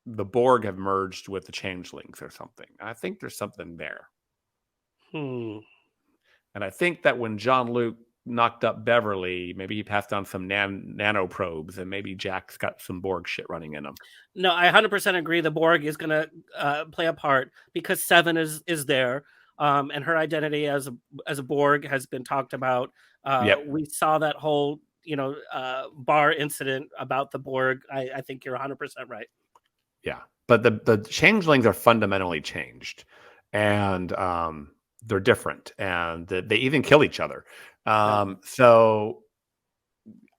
Speaker 2: the Borg have merged with the Changelings or something. I think there's something there.
Speaker 3: Hmm.
Speaker 2: And I think that when Jean-Luc knocked up Beverly, maybe he passed on some nanoprobes, and maybe Jack's got some Borg shit running in him.
Speaker 3: No, I 100% agree. The Borg is going to play a part because Seven is there, and her identity as a Borg has been talked about.
Speaker 2: Yep.
Speaker 3: We saw that whole bar incident about the Borg. I think you're 100% right.
Speaker 2: Yeah, but the Changelings are fundamentally changed, and they're different, and they even kill each other. So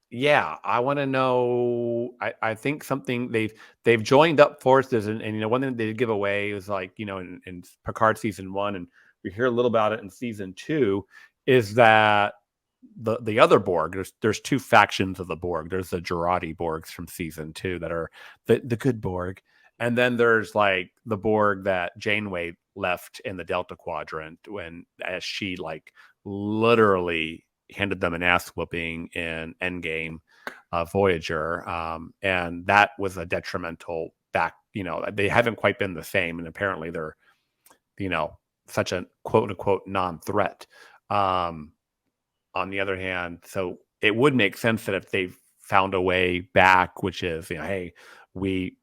Speaker 2: yeah, I want to know. I think something they've joined up forces, and one thing they did give away was like in Picard season 1, and we hear a little about it in season 2, is that the other Borg, there's 2 factions of the Borg. There's the Jurati Borgs from season 2 that are the good Borg, and then there's like the Borg that Janeway left in the Delta Quadrant as she like literally handed them an ass whooping in Endgame Voyager, and that was a detrimental back. They haven't quite been the same, and apparently they're such a quote unquote non-threat. On the other hand, so it would make sense that if they've found a way back, which is, hey, we've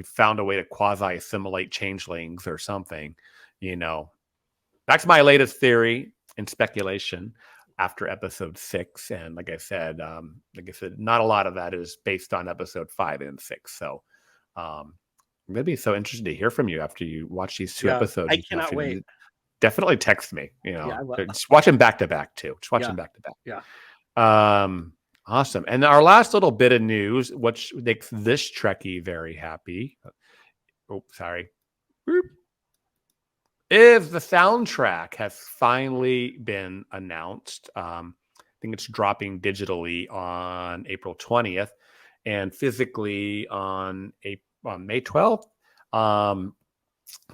Speaker 2: found a way to quasi assimilate changelings or something. That's my latest theory and speculation after episode 6, and like I said, not a lot of that is based on episode 5 and 6. So I'm gonna be so interested to hear from you after you watch these 2 episodes.
Speaker 3: I cannot wait.
Speaker 2: Definitely text me.
Speaker 3: I will.
Speaker 2: Just watch them back to back too. Just watch them back to back.
Speaker 3: Yeah.
Speaker 2: Awesome. And our last little bit of news, which makes this Trekkie very happy. Oh, sorry. Is the soundtrack has finally been announced. I think it's dropping digitally on April 20th and physically on May 12th.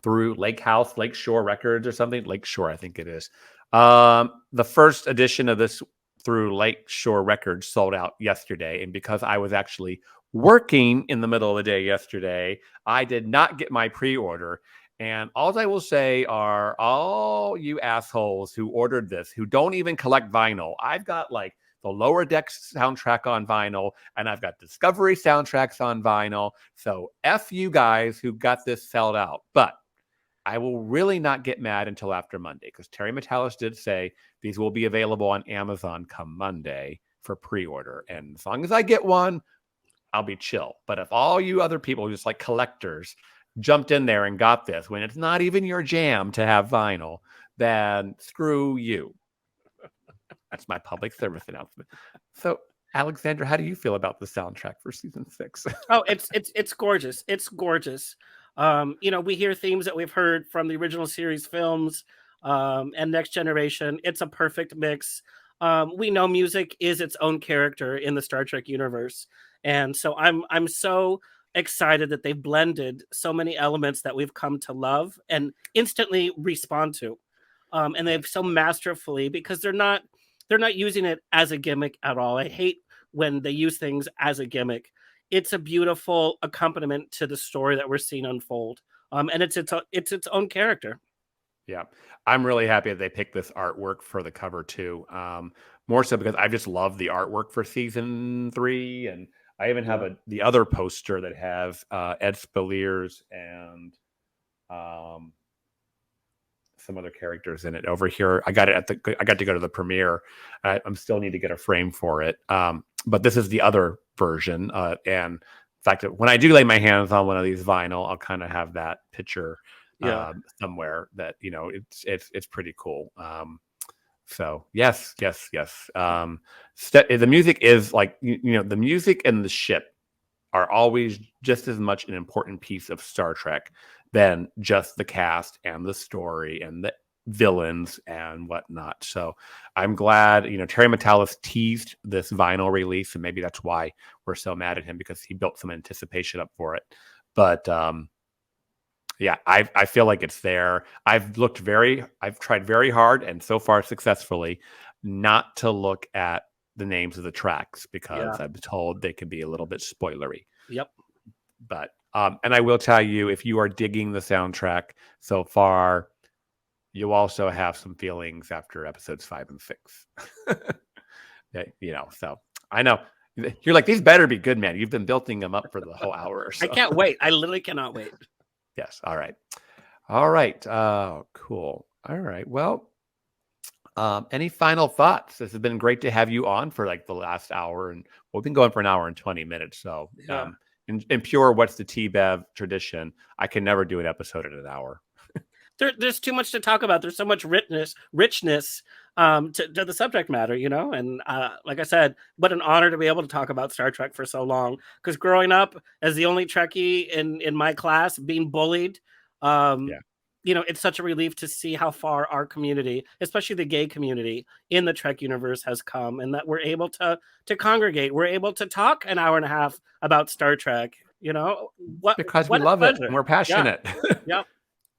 Speaker 2: Through Lakeshore Records or something. Lakeshore, I think it is. The first edition of this through Lakeshore Records sold out yesterday. And because I was actually working in the middle of the day yesterday, I did not get my pre-order. And all I will say are all you assholes who ordered this, who don't even collect vinyl. I've got like the Lower Decks soundtrack on vinyl, and I've got Discovery soundtracks on vinyl. So F you guys who got this sold out. But I will really not get mad until after Monday, because Terry Metalis did say these will be available on Amazon come Monday for pre-order. And as long as I get one, I'll be chill. But if all you other people, just like collectors, jumped in there and got this when it's not even your jam to have vinyl, then screw you. That's my public service announcement. So, Alexandra, how do you feel about the soundtrack for season 6?
Speaker 3: Oh, it's gorgeous. It's gorgeous. We hear themes that we've heard from the original series films and Next Generation. It's a perfect mix. We know music is its own character in the Star Trek universe, and so I'm so excited that they've blended so many elements that we've come to love and instantly respond to, and they've so masterfully, because they're not using it as a gimmick at all. I hate when they use things as a gimmick. It's a beautiful accompaniment to the story that we're seeing unfold. And it's its own character.
Speaker 2: Yeah. I'm really happy that they picked this artwork for the cover too. More so because I just love the artwork for season 3. And I even have the other poster that has Ed Spaliers and some other characters in it over here. I got to go to the premiere. I'm still need to get a frame for it. But this is the other version. And in fact, when I do lay my hands on one of these vinyl, I'll kind of have that picture somewhere that, it's pretty cool. So yes. The music is like, the music and the ship are always just as much an important piece of Star Trek than just the cast and the story and the villains and whatnot. So I'm glad, Terry Metalis teased this vinyl release, and maybe that's why we're so mad at him, because he built some anticipation up for it. But yeah, I feel like it's there. I've tried very hard, and so far successfully, not to look at the names of the tracks because
Speaker 3: Yeah.
Speaker 2: I'm told they can be a little bit spoilery.
Speaker 3: Yep.
Speaker 2: But and I will tell you, if you are digging the soundtrack so far, you also have some feelings after episodes 5 and 6. So I know you're like, these better be good, man. You've been building them up for the whole hour or so.
Speaker 3: I can't wait. I literally cannot wait.
Speaker 2: Yes. All right. All right. Cool. All right. Well, any final thoughts? This has been great to have you on for like the last hour, and we've been going for an hour and 20 minutes. So,
Speaker 3: Yeah.
Speaker 2: in pure What's the Tea Bev tradition, I can never do an episode in an hour.
Speaker 3: There's too much to talk about. There's so much richness to the subject matter, and like I said, what an honor to be able to talk about Star Trek for so long, because growing up as the only Trekkie in my class, being bullied,
Speaker 2: Yeah.
Speaker 3: it's such a relief to see how far our community, especially the gay community in the Trek universe, has come, and that we're able to congregate. We're able to talk an hour and a half about Star Trek.
Speaker 2: Because we
Speaker 3: What a
Speaker 2: love it
Speaker 3: pleasure.
Speaker 2: and we're
Speaker 3: Yeah.
Speaker 2: passionate.
Speaker 3: Yeah.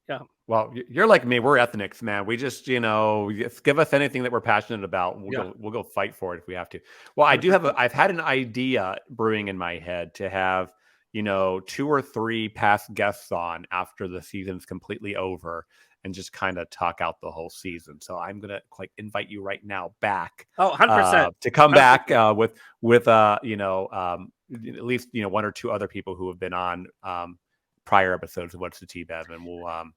Speaker 3: Yeah.
Speaker 2: Well, you're like me. We're ethnics, man. We just, give us anything that we're passionate about. We'll go fight for it if we have to. Well, I've had an idea brewing in my head to have, 2 or 3 past guests on after the season's completely over and just kind of talk out the whole season. So I'm going to invite you right now back.
Speaker 3: Oh, 100%.
Speaker 2: To come back
Speaker 3: 100%.
Speaker 2: with at least, 1 or 2 other people who have been on prior episodes of What's the Tea Bev, and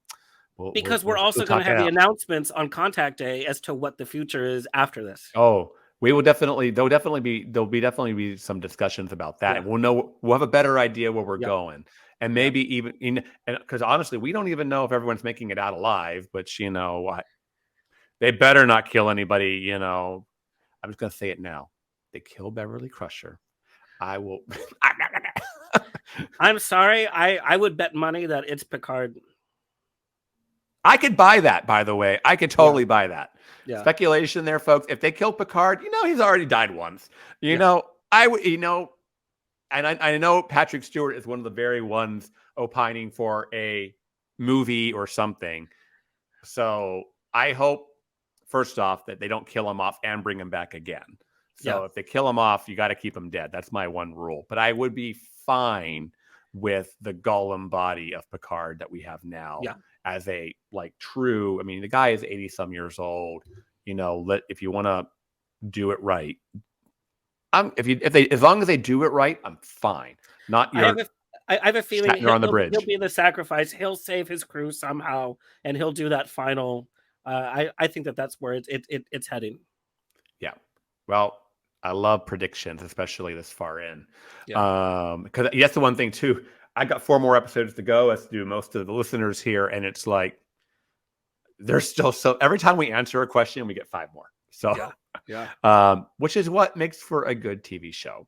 Speaker 3: because we're also going to have the announcements on Contact Day as to what the future is after this.
Speaker 2: Oh, we will definitely. There'll definitely be some discussions about that, and we'll have a better idea where we're going, and maybe even because honestly, we don't even know if everyone's making it out alive. But they better not kill anybody. I'm just going to say it now. They kill Beverly Crusher. I will.
Speaker 3: I'm sorry. I would bet money that it's Picard.
Speaker 2: I could buy that, by the way. I could totally buy that.
Speaker 3: Yeah.
Speaker 2: Speculation there, folks. If they kill Picard, he's already died once. And I know Patrick Stewart is one of the very ones opining for a movie or something. So I hope, first off, that they don't kill him off and bring him back again. So if they kill him off, you got to keep him dead. That's my one rule. But I would be fine with the Gollum body of Picard that we have now as a true. I mean, the guy is 80 some years old. If you want to do it right, as long as they do it right, I'm fine. Not your.
Speaker 3: I have a feeling
Speaker 2: on the bridge.
Speaker 3: He'll be the sacrifice. He'll save his crew somehow, and he'll do that final. I think that's where it's heading. Yeah.
Speaker 2: Well, I love predictions, especially this far in. Because that's the one thing too. I got 4 more episodes to go, as do most of the listeners here, and it's like there's still every time we answer a question, we get 5 more. So which is what makes for a good TV show.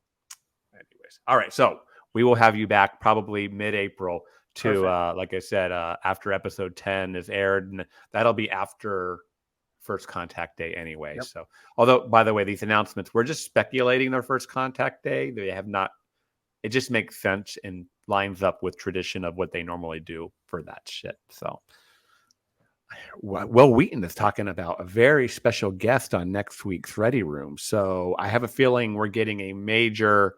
Speaker 2: Anyways, all right. So we will have you back probably mid-April to, like I said, after episode 10 is aired, and that'll be after First Contact Day anyway. So, although, by the way, these announcements, we're just speculating their First Contact Day. They have not. It just makes sense and lines up with tradition of what they normally do for that shit. So, Will Wheaton is talking about a very special guest on next week's Ready Room. So I have a feeling we're getting a major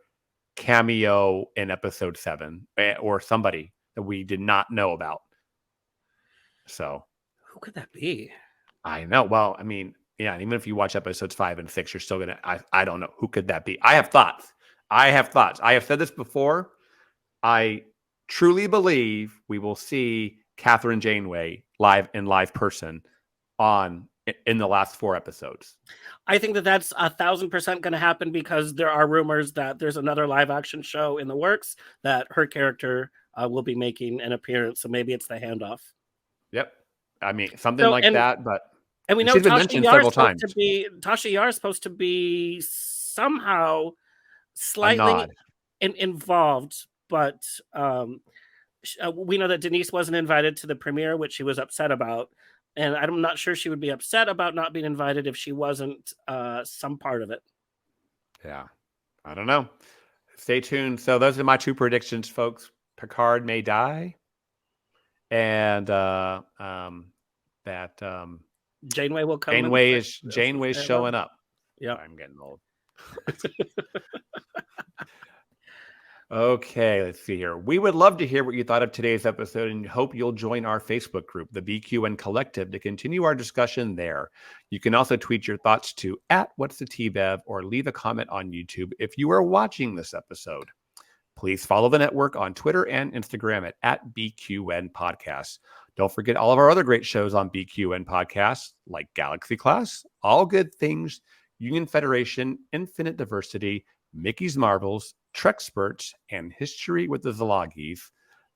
Speaker 2: cameo in episode 7 or somebody that we did not know about. So
Speaker 3: who could that be?
Speaker 2: I know. Well, I mean, yeah, even if you watch episodes 5 and 6, you're still going to, I don't know. Who could that be? I have thoughts. I have said this before. I truly believe we will see Catherine Janeway live person in the last 4 episodes.
Speaker 3: I think that's 1,000% going to happen, because there are rumors that there's another live action show in the works that her character will be making an appearance. So maybe it's the handoff.
Speaker 2: Yep. I mean, something that, but.
Speaker 3: And we know
Speaker 2: she's been mentioned several times.
Speaker 3: Tasha Yar is supposed to be somehow slightly involved, but we know that Denise wasn't invited to the premiere, which she was upset about. And I'm not sure she would be upset about not being invited if she wasn't some part of it.
Speaker 2: Yeah. I don't know. Stay tuned. So those are my 2 predictions, folks. Picard may die. And that
Speaker 3: Janeway will come.
Speaker 2: Janeway is showing up.
Speaker 3: Yeah.
Speaker 2: I'm getting old. Okay, let's see here. We would love to hear what you thought of today's episode and hope you'll join our Facebook group, the BQN Collective, to continue our discussion there. You can also tweet your thoughts to @What'sTheTeaBev or leave a comment on YouTube if you are watching this episode. Please follow the network on Twitter and Instagram at BQN Podcasts. Don't forget all of our other great shows on BQN Podcasts, like Galaxy Class, All Good Things, Union Federation, Infinite Diversity, Mickey's Marvels, Trexperts, and History with the Zalagis,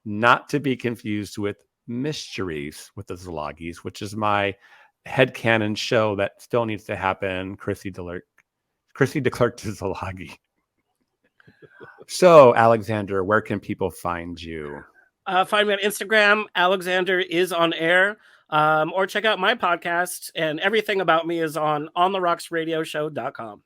Speaker 2: not to be confused with Mysteries with the Zalagis, which is my headcanon show that still needs to happen. Chrissy DeClerc to Zalagi. So, Alexander, where can people find you?
Speaker 3: Find me on Instagram. Alexander is on air. Or check out my podcast, and everything about me is on OnTheRocksRadioShow.com.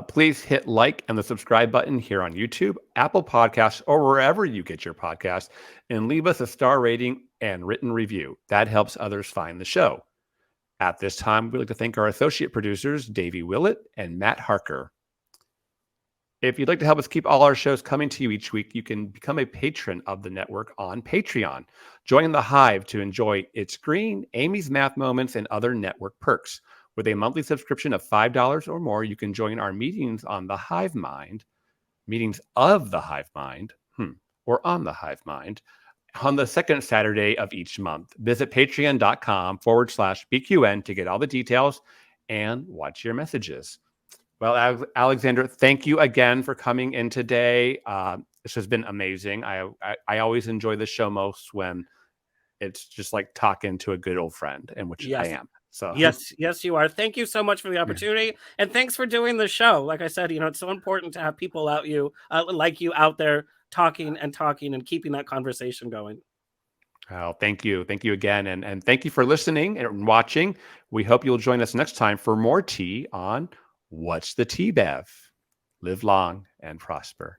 Speaker 2: Please hit like and the subscribe button here on YouTube, Apple Podcasts, or wherever you get your podcasts, and leave us a star rating and written review. That helps others find the show. At this time, we'd like to thank our associate producers, Davey Willett and Matt Harker. If you'd like to help us keep all our shows coming to you each week, you can become a patron of the network on Patreon. Join the Hive to enjoy It's Green, Amy's Math Moments, and other network perks. With a monthly subscription of $5 or more, you can join our meetings on the Hive Mind, meetings of the Hive Mind, or on the Hive Mind, on the second Saturday of each month. Visit patreon.com/BQN to get all the details and watch your messages. Well, Alexander, thank you again for coming in today. This has been amazing. I always enjoy the show most when it's just like talking to a good old friend, and which I am. So
Speaker 3: yes, you are. Thank you so much for the opportunity, and thanks for doing the show. Like I said, it's so important to have people like you out there talking and keeping that conversation going.
Speaker 2: Oh, thank you again, and thank you for listening and watching. We hope you'll join us next time for more tea on What's the Tea Bev. Live long and prosper.